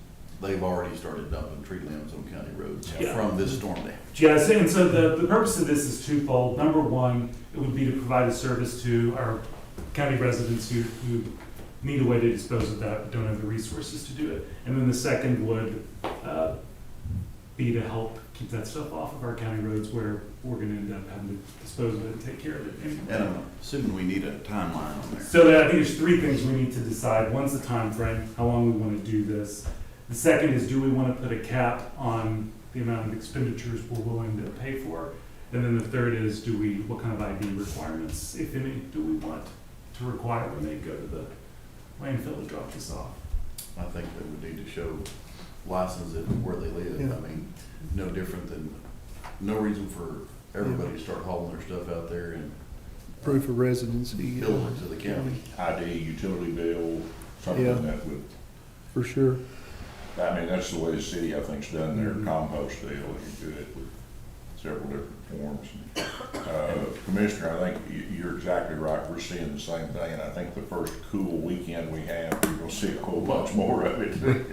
they've already started dumping tree limbs on county roads Yeah. from this storm damage. Yes, and so the purpose of this is twofold. Number one, it would be to provide a service to our county residents who need a way to dispose of that, but don't have the resources to do it. And then the second would be to help keep that stuff off of our county roads where we're gonna end up having to dispose of it and take care of it anyway. And I'm assuming we need a timeline on there. So I think there's 3 things we need to decide. One's the time frame, how long we want to do this. The second is, do we want to put a cap on the amount of expenditures we're willing to pay for? And then the third is, what kind of ID requirements, if any, do we want to require when they go to the landfill to drop this off? I think they would need to show license it where they live. Yeah. I mean, no different than, no reason for everybody to start hauling their stuff out there and Proof of residency. bill it to the county. ID, utility bill, something Yeah. that would for sure. I mean, that's the way the city, I think's done their compost deal. You do it with several different forms. Commissioner, I think you're exactly right. We're seeing the same thing, and I think the first cool weekend we have, you're gonna see a whole bunch more of it.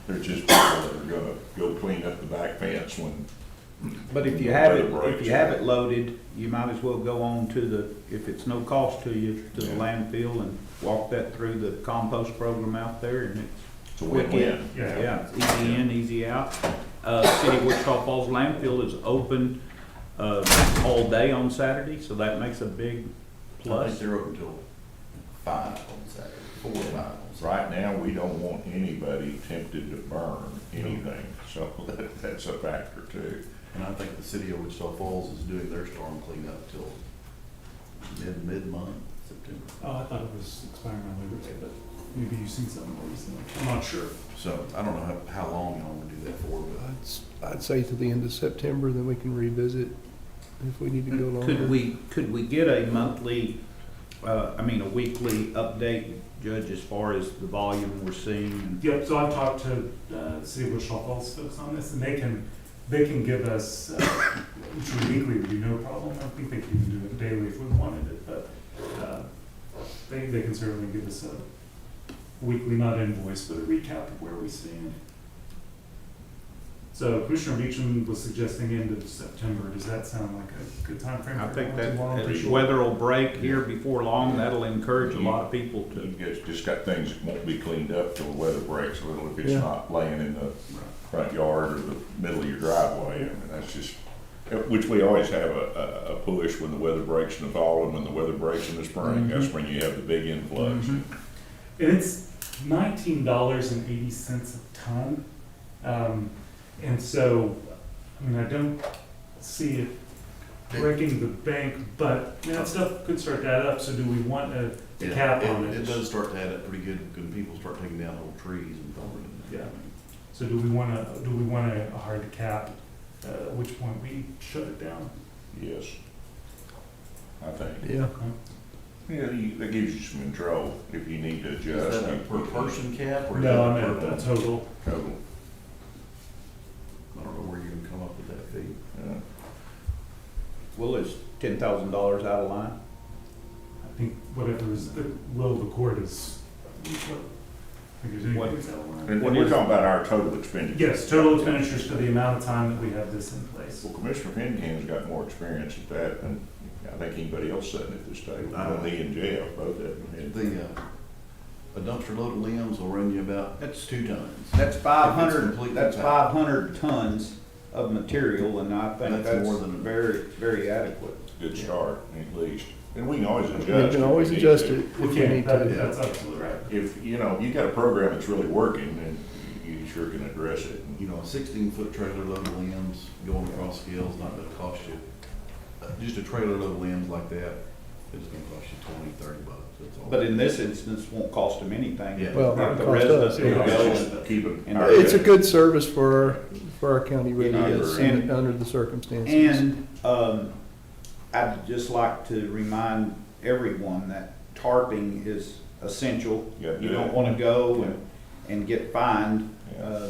There's just people that are gonna go clean up the back fence when. But if you have it loaded, you might as well go on to the, if it's no cost to you, to the landfill and walk that through the compost program out there, and It's a win-win. yeah, it's easy in, easy out. City of Wichita Falls landfill is open, all day on Saturday, so that makes a big I think plus. they're open till 5 on Saturday, 4 or 5 on Saturday. Right now, we don't want anybody tempted to burn anything, so that's a factor too. And I think the city of Wichita Falls is doing their storm cleanup till mid-month, September. Oh, I thought it was expiring on Labor Day, but maybe you've seen something more recently. I'm not sure. So I don't know how long y'all want to do that for, but I'd say to the end of September, then we can revisit if we need to go longer. Could we get a monthly, a weekly update, Judge, as far as the volume we're seeing? Yep, so I've talked to City of Wichita Falls folks on this, and they can give us, weekly would be no problem. I think they can even do it daily if we wanted it, but they can certainly give us a weekly, not invoice, but a recap of where we stand. So Commissioner Beecham was suggesting end of September. Does that sound like a good time frame? I think for that everyone? as weather will break here before long, that'll encourage a lot of people to. You just got things that won't be cleaned up till the weather breaks a little if it's Yeah. not laying in the front yard or the middle of your driveway. I mean, that's just, which we always have a push when the weather breaks in the fall and when the weather breaks in the spring. That's when you have the big influx. And it's $19.80 a ton. And so, I mean, I don't see it breaking the bank, but that stuff could start to add up. So do we want a yeah, cap on it? It does start to add up pretty good when people start taking down whole trees and throwing them. Yeah. So do we want a hard cap, at which point we shut it down? Yes, I think. Yeah. Yeah, that gives you some control if you need to adjust. Is that a per person cap or is No, that I a meant per a total. Total. I don't know where you're gonna come up with that fee. Well, is $10,000 out of line? I think whatever is the will of the court is. I think there's anything that's out of line. And we're talking about our total expenditure. Yes, total expenditures for the amount of time that we have this in place. Well, Commissioner Finnegan's got more experience at that than I think anybody else sitting at this table. He and Jeff, both of them. A dumpster load of limbs will run you about, that's 2 tons. That's If 500, it's completely that's packed. 500 tons of material, and I think That's that's more than- very, very adequate. Good start, at least. And we can always adjust. We can always if we need adjust to. it if We we can, need to. that's absolutely right. If, you got a program that's really working, then you sure can address it. You know, a 16-foot trailer load of limbs going across scales not gonna cost you, just a trailer load of limbs like that, it's gonna cost you $20, $30, that's all. But in this instance, won't cost them anything. Yeah. Well, If the it costs residents us, will yeah. go Just and- keep it. and It's a good service for our county residents And- under the circumstances. And I'd just like to remind everyone that tarping is essential. Yeah, You do don't it. want to go and get fined Yeah.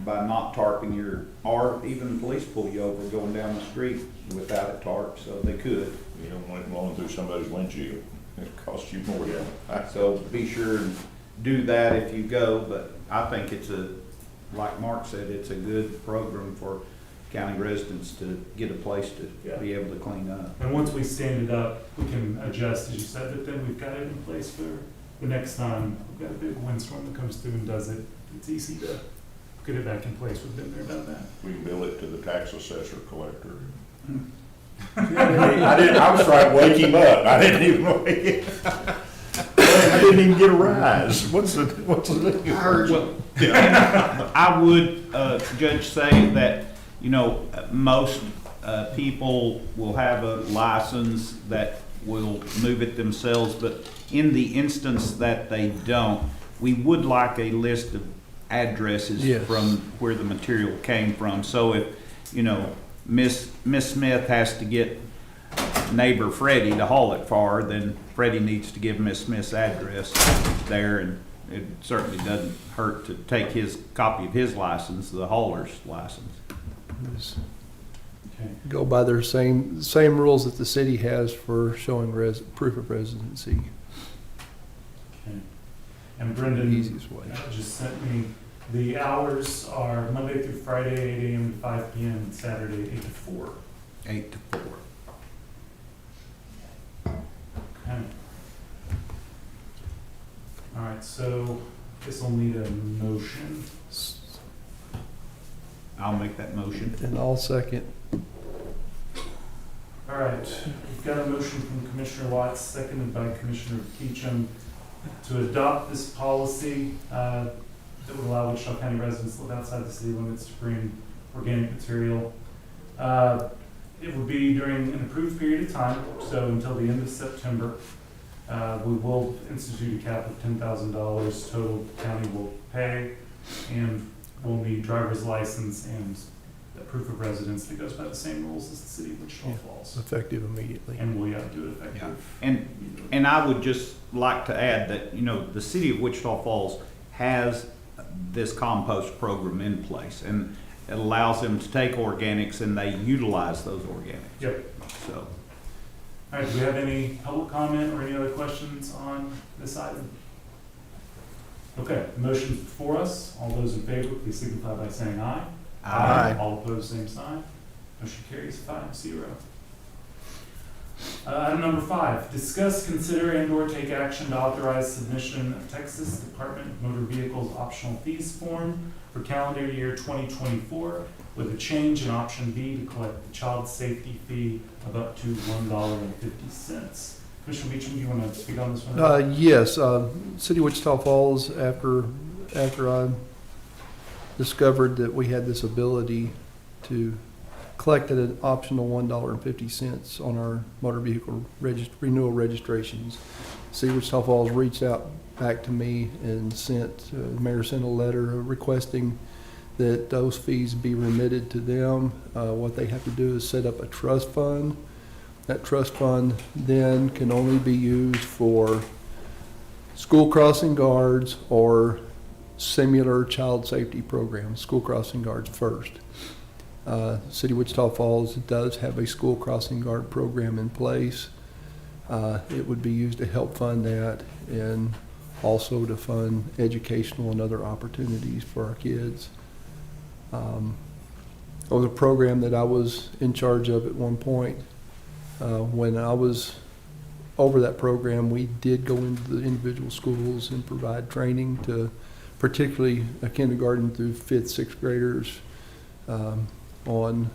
by not tarping or even the police pull you over going down the street without a tarp, so they could. You don't want it blowing through somebody's windshield. It costs you more than. So be sure and do that if you go, but I think it's like Mark said, it's a good program for county residents to get a place to be able to clean up. And once we stand it up, we can adjust, as you said, but then we've got it in place for the next time we've got a big windstorm that comes through and does it. It's easy to get it back in place. We've been there, done that. We can bill it to the tax assessor collector. I was trying to wake him up. I didn't even get a rise. What's the deal? I would, Judge, say that, most people will have a license that will move it themselves, but in the instance that they don't, we would like a list of addresses Yes. from where the material came from. So if, Miss Smith has to get neighbor Freddie to haul it for her, then Freddie needs to give Miss Smith's address there, and it certainly doesn't hurt to take his copy of his license, the hauler's license. Just Okay. go by their same rules that the city has for showing proof of residency. Okay. And Brendan Easiest way. just sent me, the hours are Monday through Friday, 8 a.m. to 5 p.m., and Saturday, 8 to 4. 8 to 4. Okay. All right, so this will need a motion. I'll make that motion. And I'll second. All right, we've got a motion from Commissioner Watts, seconded by Commissioner Keachum, to adopt this policy that would allow Wichita County residents to live outside the city limits to bring organic material. It would be during an approved period of time, so until the end of September. We will institute a cap of $10,000 total the county will pay, and we'll need driver's license and a proof of residence that goes by the same rules as the city of Wichita Yeah. Falls. Effective immediately. And we'll do it effective. And I would just like to add that, the city of Wichita Falls has this compost program in place, and it allows them to take organics and they utilize those organics. Yep. So, All right, do we have any public comment or any other questions on this item? Okay, the motion's before us. All those in favor, please signify by saying aye. Aye. All opposed, same sign. Motion carries 5-0. Item number 5, discuss, consider, and/or take action to authorize submission of Texas Department of Motor Vehicles optional fees form for calendar year 2024 with a change in option B to collect the child safety fee of up to $1.50. Commissioner Beecham, do you want to speak on this one? Yes, City of Wichita Falls, after I discovered that we had this ability to collect at an optional $1.50 on our motor vehicle renewal registrations, City of Wichita Falls reached out back to me and the mayor sent a letter requesting that those fees be remitted to them. What they have to do is set up a trust fund. That trust fund then can only be used for school crossing guards or similar child safety programs, school crossing guards first. City of Wichita Falls does have a school crossing guard program in place. It would be used to help fund that and also to fund educational and other opportunities for our kids. It was a program that I was in charge of at one point. When I was over that program, we did go into the individual schools and provide training to particularly kindergarten through 5th, 6th graders on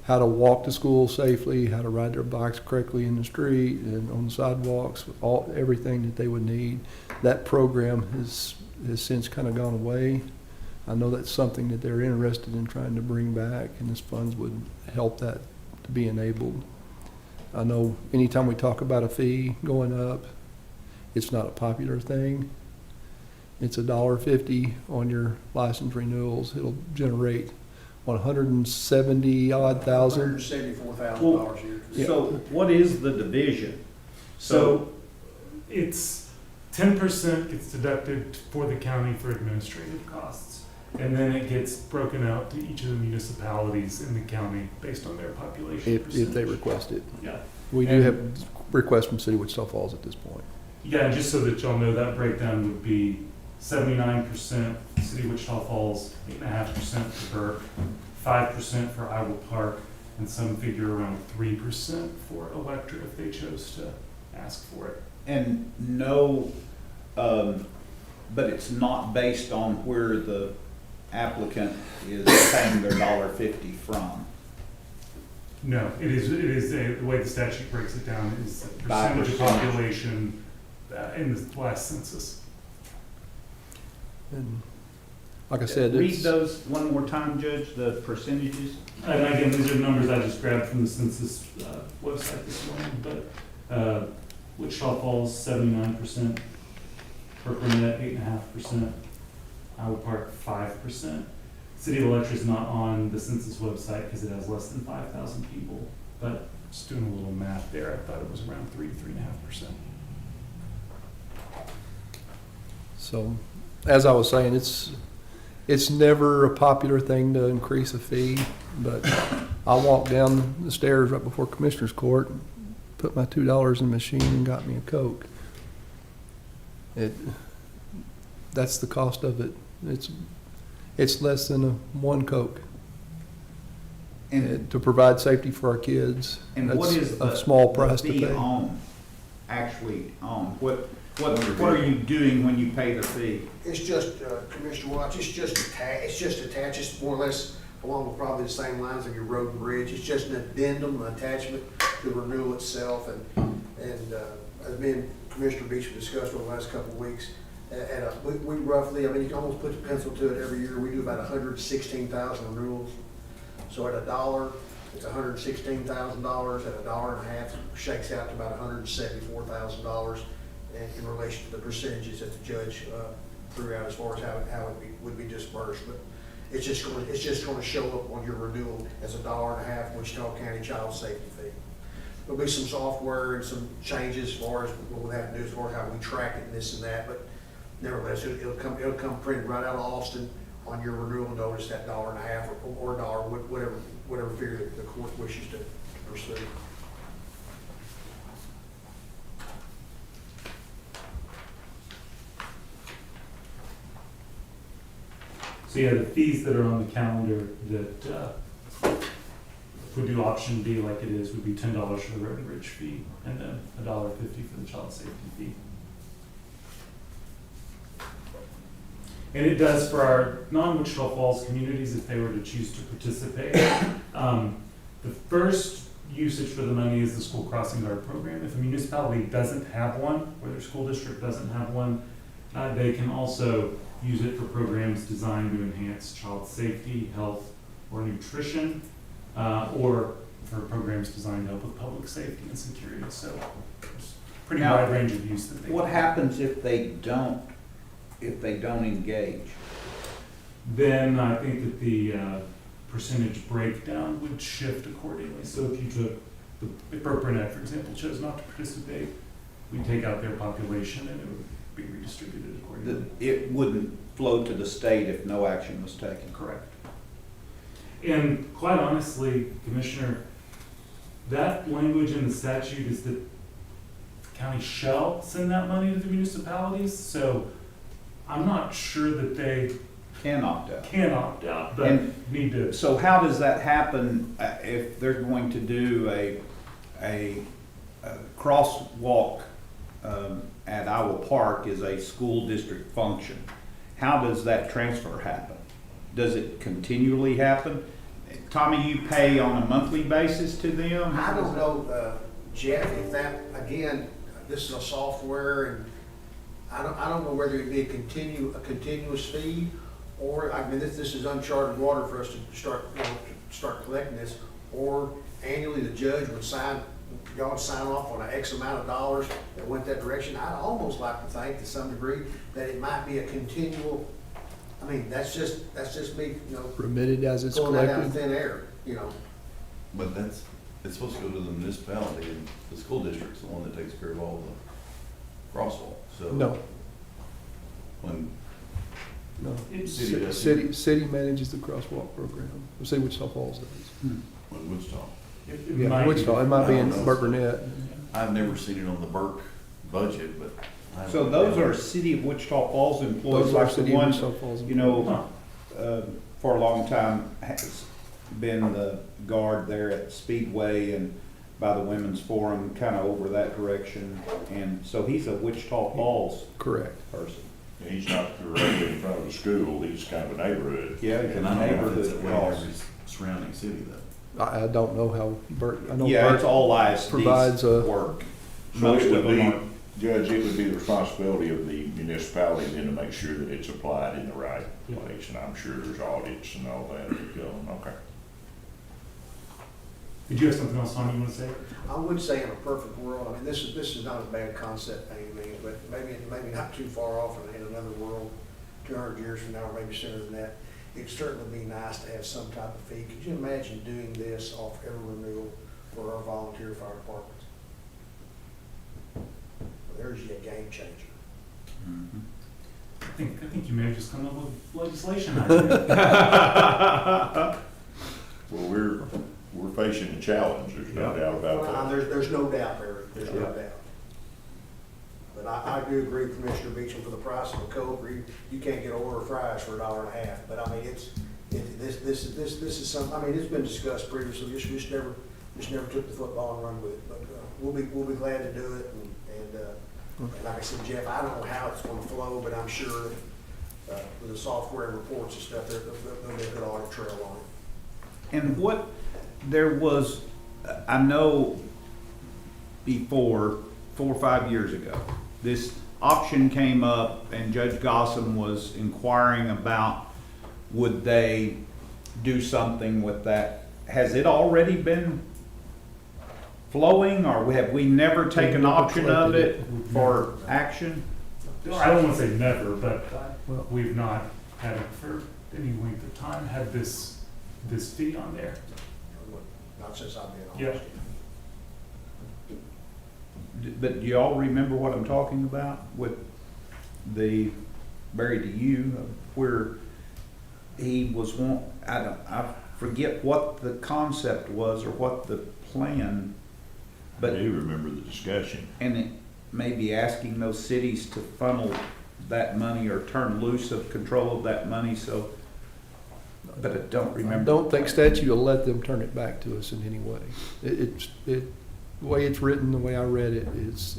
how to walk to school safely, how to ride their bikes correctly in the street and on the sidewalks, everything that they would need. That program has since kind of gone away. I know that's something that they're interested in trying to bring back, and this funds would help that to be enabled. I know anytime we talk about a fee going up, it's not a popular thing. It's $1.50 on your license renewals. It'll generate $170,000. $174,000 a year. Yeah. So what is the division? So it's 10% gets deducted for the county for administrative costs. And then it gets broken out to each of the municipalities in the county based on their population If they percentage. request it. Yeah. We do have requests from City of Wichita Falls at this point. Yeah, and just so that y'all know, that breakdown would be 79% City of Wichita Falls, 8.5% for Burke, 5% for Iowa Park, and some figure around 3% for Electra if they chose to ask for it. And no, but it's not based on where the applicant is paying their $1.50 from. No, it is the way the statute breaks it down is the By percentage of percentage. population in the last census. And like I said, Read it's, those one more time, Judge, the percentages. And again, these are numbers I just grabbed from the census website this morning, but Wichita Falls, 79%, Brooklyn, 8.5%, Iowa Park, 5%. City of Electra is not on the census website because it has less than 5,000 people, but just doing a little math there, I thought it was around 3 to 3.5%. So, as I was saying, it's never a popular thing to increase a fee, but I walked down the stairs right before Commissioner's Court, put my $2 in the machine and got me a Coke. That's the cost of it. It's less than one Coke. And, To provide safety for our kids. and That's what is a small price the to fee pay. on, actually on? What are you doing when you pay the fee? It's just, Commissioner Watts, it's just attached, it's more or less along with probably the same lines of your road and bridge. It's just an addendum, an attachment to the renewal itself, and as me and Commissioner Beach have discussed over the last couple of weeks, we roughly, I mean, you can almost put the pencil to it every year, we do about 116,000 renewals. So at $1, it's $116,000, at $1.50, it shakes out to about $174,000 in relation to the percentages that the judge threw out as far as how it would be dispersed. But it's just going to show up on your renewal as $1.50 Wichita County Child Safety Fee. There'll be some software and some changes as far as what we'll have to do as far as how we track it and this and that, but nevertheless, it'll come printed right out of Austin on your renewal notice, that $1.50 or $1, whatever figure the court wishes to pursue. So yeah, the fees that are on the calendar that if we do option B like it is, would be $10 for the road and bridge fee, and then $1.50 for the child safety fee. And it does for our non-Wichita Falls communities if they were to choose to participate. The first usage for the money is the school crossing guard program. If a municipality doesn't have one, or their school district doesn't have one, they can also use it for programs designed to enhance child safety, health, or nutrition, or for programs designed to help with public safety and security. So there's a pretty wide range of use that they What can. happens if they don't engage? Then I think that the percentage breakdown would shift accordingly. So if you took, if Burnett, for example, chose not to participate, we take out their population and it would be redistributed accordingly. It wouldn't flow to the state if no action was taken. Correct. And quite honestly, Commissioner, that language in the statute is that the county shall send that money to the municipalities. So I'm not sure that they Can opt out. can opt out, but And need to. so how does that happen if they're going to do a crosswalk at Iowa Park is a school district function? How does that transfer happen? Does it continually happen? Tommy, you pay on a monthly basis to them? I don't know, Jeff, if that, again, this is a software, and I don't know whether it'd be a continuous fee, or, I mean, this is uncharted water for us to start collecting this, or annually the judge would y'all would sign off on an X amount of dollars that went that direction. I'd almost like to think, to some degree, that it might be a continual, I mean, that's just me, Remitted as it's pulling that out of collected. thin air, But it's supposed to go to the municipality, and the school district's the one that takes care of all the crosswalk, so. No, When no. City does. City manages the crosswalk program. We'll see Wichita Falls does. when Wichita, It Yeah, might be- Wichita, it might be in I don't know. Burnett. I've never seen it on the Burke budget, but. I So haven't- those are City of Wichita Falls employees, Those are like the City of ones, Wichita Falls. you know, Huh. for a long time has been the guard there at Speedway and by the Women's Forum, kind of over that direction. And so he's a Wichita Falls Correct. person. He's not directly in front of the school, he's kind of a neighborhood. Yeah, he's a And I don't know if neighborhood it's at boss. every surrounding city though. I don't know how I know Yeah, it's Burt all provides ISD's a- work. So Most it of would them be, are. Judge, it would be the responsibility of the municipality then to make sure that it's applied in the right place, and I'm sure there's audits and all that that go on. Okay. Did you have something else on you want to say? I would say in a perfect world, I mean, this is not a bad concept by any means, but maybe not too far off in another world, 200 years from now, or maybe sooner than that. It'd certainly be nice to have some type of fee. Could you imagine doing this off every renewal for our volunteer fire departments? Well, there's your game changer. Mhm. think you may have just come up with legislation idea. Well, we're facing a challenge, there's no doubt about that. There's no doubt, Barry, there's no doubt. But I do agree with Commissioner Beecham for the price of a Coke, or you can't get an order of fries for $1.50. But I mean, this is some, I mean, it's been discussed previously, just never took the football and run with it. But we'll be glad to do it, and like I said, Jeff, I don't know how it's gonna flow, but I'm sure with the software reports and stuff, there'll be a good audit trail on it. And what, there was, I know before, 4 or 5 years ago, this option came up and Judge Gossam was inquiring about would they do something with that. Has it already been flowing, or have we never taken option of it for action? I don't want to say never, but we've not had it for any length of time, had this fee on there. Not since I've been on. Yeah. But do y'all remember what I'm talking about with the, Barry, to you, where he was I forget what the concept was or what the plan, I but, do remember the discussion. and it may be asking those cities to funnel that money or turn loose of control of that money, so, but I don't I remember. don't think statute will let them turn it back to us in any way. The way it's written, the way I read it,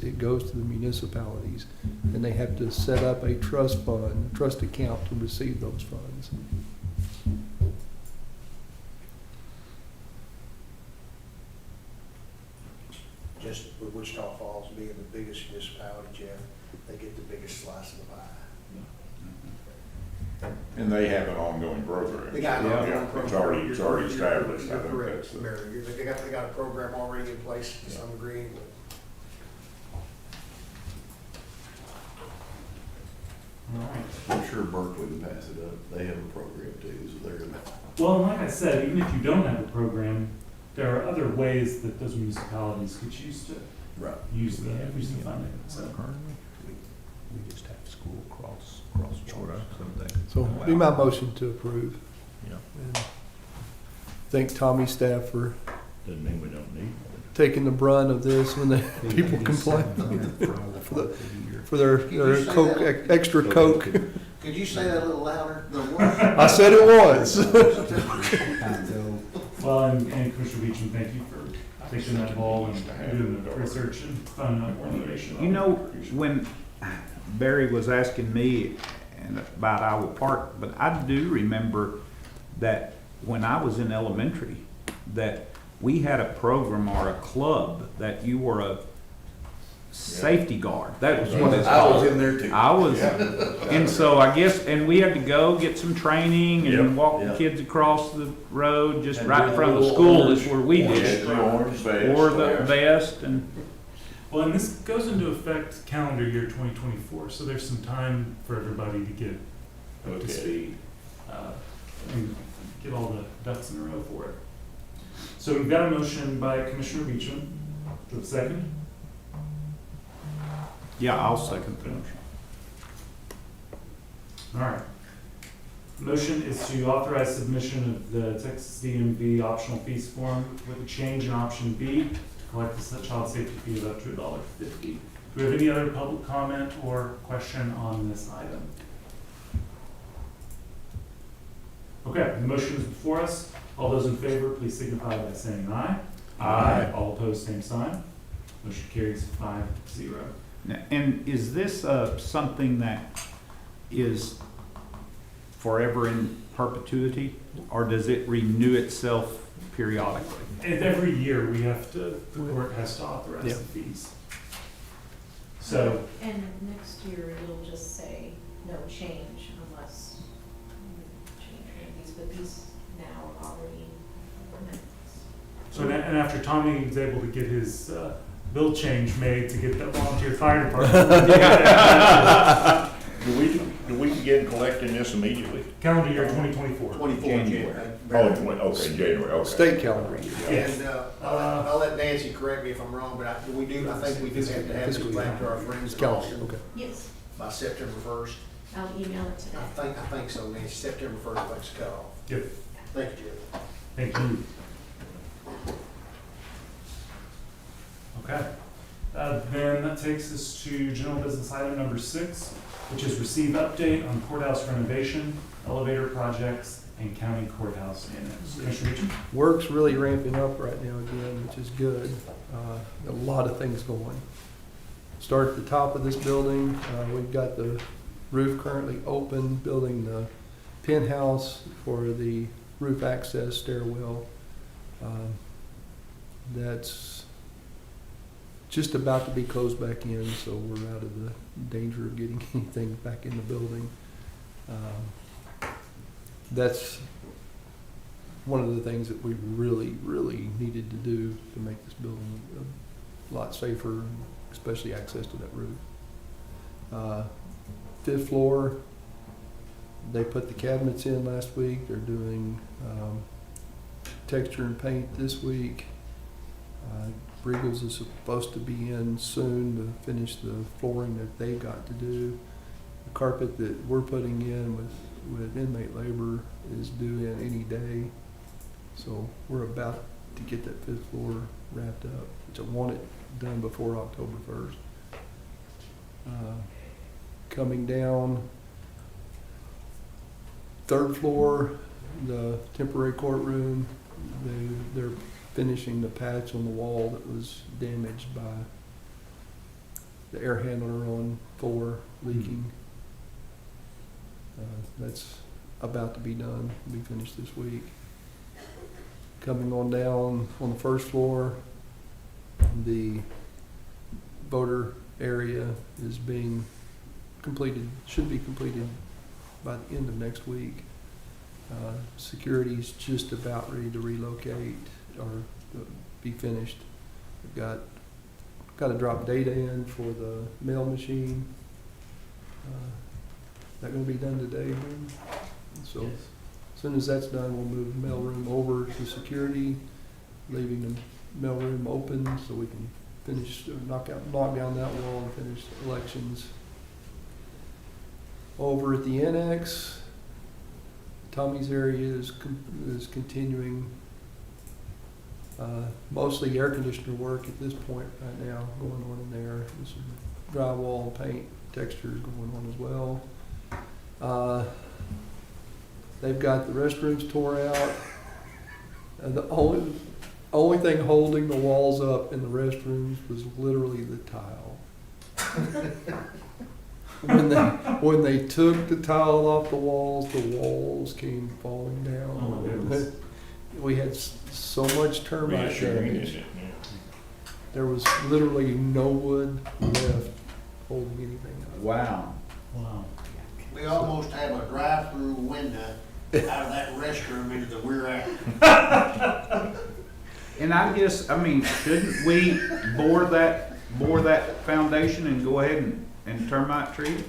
it goes to the municipalities, and they have to set up a trust fund, a trust account to receive those funds. Just with Wichita Falls being the biggest municipality, Jeff, they get the biggest slice of the pie. And they have an ongoing program. They got an ongoing Yeah, program. It's already established. I You're think correct, that's the- Mary. They got a program already in place to some degree. All right. I'm sure Berkeley would pass it up. They have a program too, so they're gonna. Well, and like I said, even if you don't have a program, there are other ways that those municipalities could choose to Right. use the funding, so. We just have school cross borders. So be my motion to approve. Yeah. And thank Tommy's staff for Doesn't mean we don't need taking the brunt of this when the people complain for their Coke, extra Coke. Could you say that a little louder? I said it was. Well, and Commissioner Beecham, thank you for taking that ball and doing the research and finding out more information. You know, when Barry was asking me about Iowa Park, but I do remember that when I was in elementary, that we had a program or a club that you were a safety guard. That was what it's I was called. in there too. I was, and so I guess, and we had to go get some training and Yep. walk the Yep. kids across the road, just And right do in the front of the little school orange- is where we Orange did. the orange vest. Or the vest and. Well, and this goes into effect calendar year 2024, so there's some time for everybody to get up Okay. to speed and get all the ducks in a row for it. So we've got a motion by Commissioner Beecham. Do we have a second? Yeah, I'll second the motion. All right. Motion is to authorize submission of the Texas DMV optional fees form with a change in option B to collect the child safety fee of up to $1.50. Do we have any other public comment or question on this item? Okay, the motion is before us. All those in favor, please signify by saying aye. Aye. All opposed, same sign. Motion carries 5-0. Now, and is this something that is forever in perpetuity, or does it renew itself periodically? And every year we have to, the court has to authorize Yeah. the fees. So, And next year, it'll just say no change unless we change any of these, but these now are already and after Tommy is able to get his bill change made to get that volunteer fire department. Do we begin collecting this immediately? Calendar year 2024. 24 January. Oh, okay, January, okay. State calendar. Yes. And I'll let Nancy correct me if I'm wrong, but I think we do have to have this back to our friends in Calendar, Austin okay. Yes. by September 1st. I'll email it today. I think so, Nancy, September 1st, let's cut off. Yep. Thank you, Jeff. Thank you. Okay. Then that takes us to general business item number 6, which is receive update on courthouse renovation, elevator projects, and county courthouse annex. Commissioner Beecham? Work's really ramping up right now again, which is good. A lot of things going. Start at the top of this building. We've got the roof currently open, building the penthouse for the roof access stairwell. That's just about to be closed back in, so we're out of the danger of getting anything back in the building. That's one of the things that we really, really needed to do to make this building a lot safer, especially access to that roof. 5th floor, they put the cabinets in last week. They're doing texture and paint this week. Regals is supposed to be in soon to finish the flooring that they've got to do. The carpet that we're putting in with inmate labor is due in any day. So we're about to get that 5th floor wrapped up, which I want it done before October 1st. Coming down, 3rd floor, the temporary courtroom, they're finishing the patch on the wall that was damaged by the air handler on 4 leaking. That's about to be done, be finished this week. Coming on down on the 1st floor, the voter area is being completed, should be completed by the end of next week. Security's just about ready to relocate or be finished. We've got to drop data in for the mail machine. That gonna be done today, man? So Yes. as soon as that's done, we'll move the mailroom over to security, leaving the mailroom open so we can finish, knock down that wall and finish elections. Over at the annex, Tommy's area is continuing, mostly air conditioner work at this point right now going on in there. There's some drywall, paint, textures going on as well. They've got the restrooms tore out. And the only thing holding the walls up in the restrooms was literally the tile. When they took the tile off the walls came falling down. Oh my goodness. We had so much termite damage. There was literally no wood left holding anything up. Wow. Wow. We almost have a drive-through window out of that restroom into the rear end. And I guess, I mean, shouldn't we bore that foundation and go ahead and termite treat it?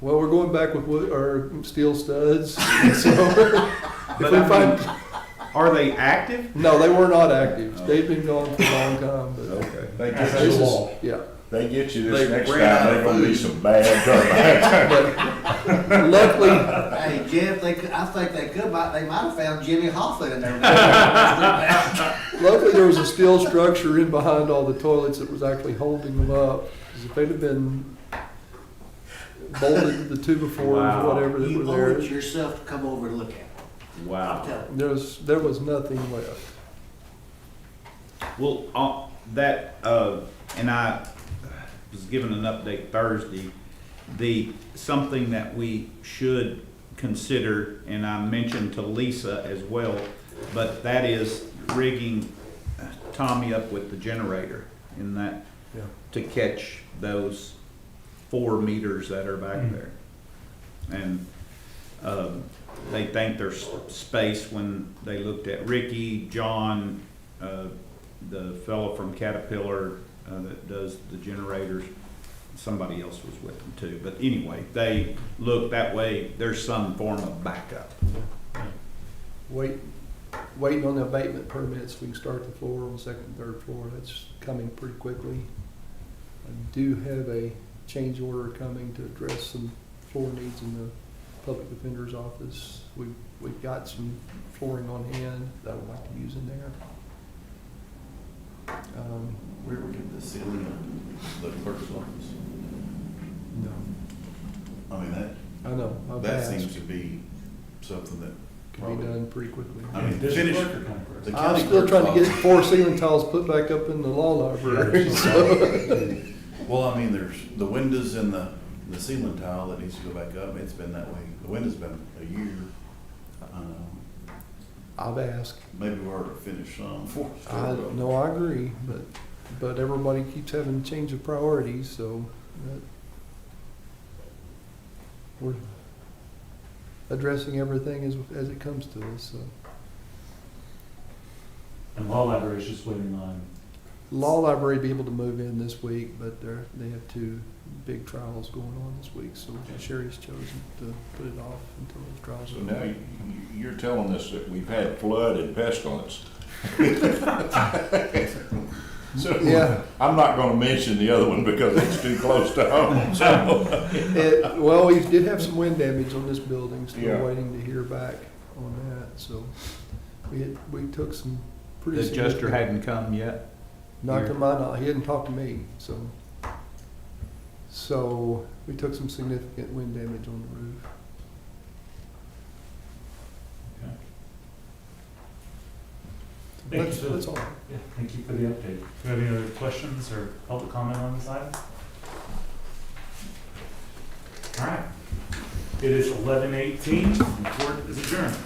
Well, we're going back with wood or steel studs. So But I mean, are they active? no, they were not active. They've been gone for a long time. But Okay. They That's get this you, is, yeah. they get you this They next ran out time, of they're gonna be food. some bad termites. But luckily, Hey, Jeff, I think they might have found Jimmy Hoffa in there. luckily there was a steel structure in behind all the toilets that was actually holding them up. 'Cause if they'd have been bolted to the 2x4s or Wow. whatever that You were owe there, it yourself to come over and look at it. I'm Wow. telling you. there was nothing left. Well, and I was given an update Thursday, something that we should consider, and I mentioned to Lisa as well, but that is rigging Tommy up with the generator in that, Yeah. to catch those 4 meters that are back there. And, they think there's space when they looked at Ricky, John, the fellow from Caterpillar that does the generators. Somebody else was with them too. But anyway, they look that way. There's some form of backup. Waiting on the abatement permits, we can start the floor on the 2nd and 3rd floor. That's coming pretty quickly. I do have a change order coming to address some floor needs in the public defender's office. We've got some flooring on hand that I would like to use in there. Where we get the ceiling of the clerk's office? No, I mean, I know, I've that asked, seems to be something that could be done pretty quickly. I mean, District finish, clerk or county clerk? the I'm county still clerk's trying to get office. 4 ceiling tiles put back up in the law library, so. Well, I mean, there's the windows and the ceiling tile that needs to go back up. It's been that way. The window's been a year. I've asked. Maybe we ought to finish some for. No, I agree, but everybody keeps having change of priorities, so that we're addressing everything as it comes to us, so. And law library is just waiting on, Law library be able to move in this week, but they have 2 big trials going on this week, so Sherry's chosen to put it off until those trials So are now over. you're telling us that we've had flood and pestilence. So Yeah. I'm not gonna mention the other one because it's too close to home, so. Well, we did have some wind damage on this building, Yeah. still waiting to hear back on that, so we took some pretty The adjuster significant. hadn't come yet? Not to Here. my knowledge, he hadn't talked to me, so we took some significant wind damage on the roof. Thank you, That's, Phil. that's all. yeah, thank you for the update. Do you have any other questions or public comment on this item? All right. It is 11:18, and court is adjourned.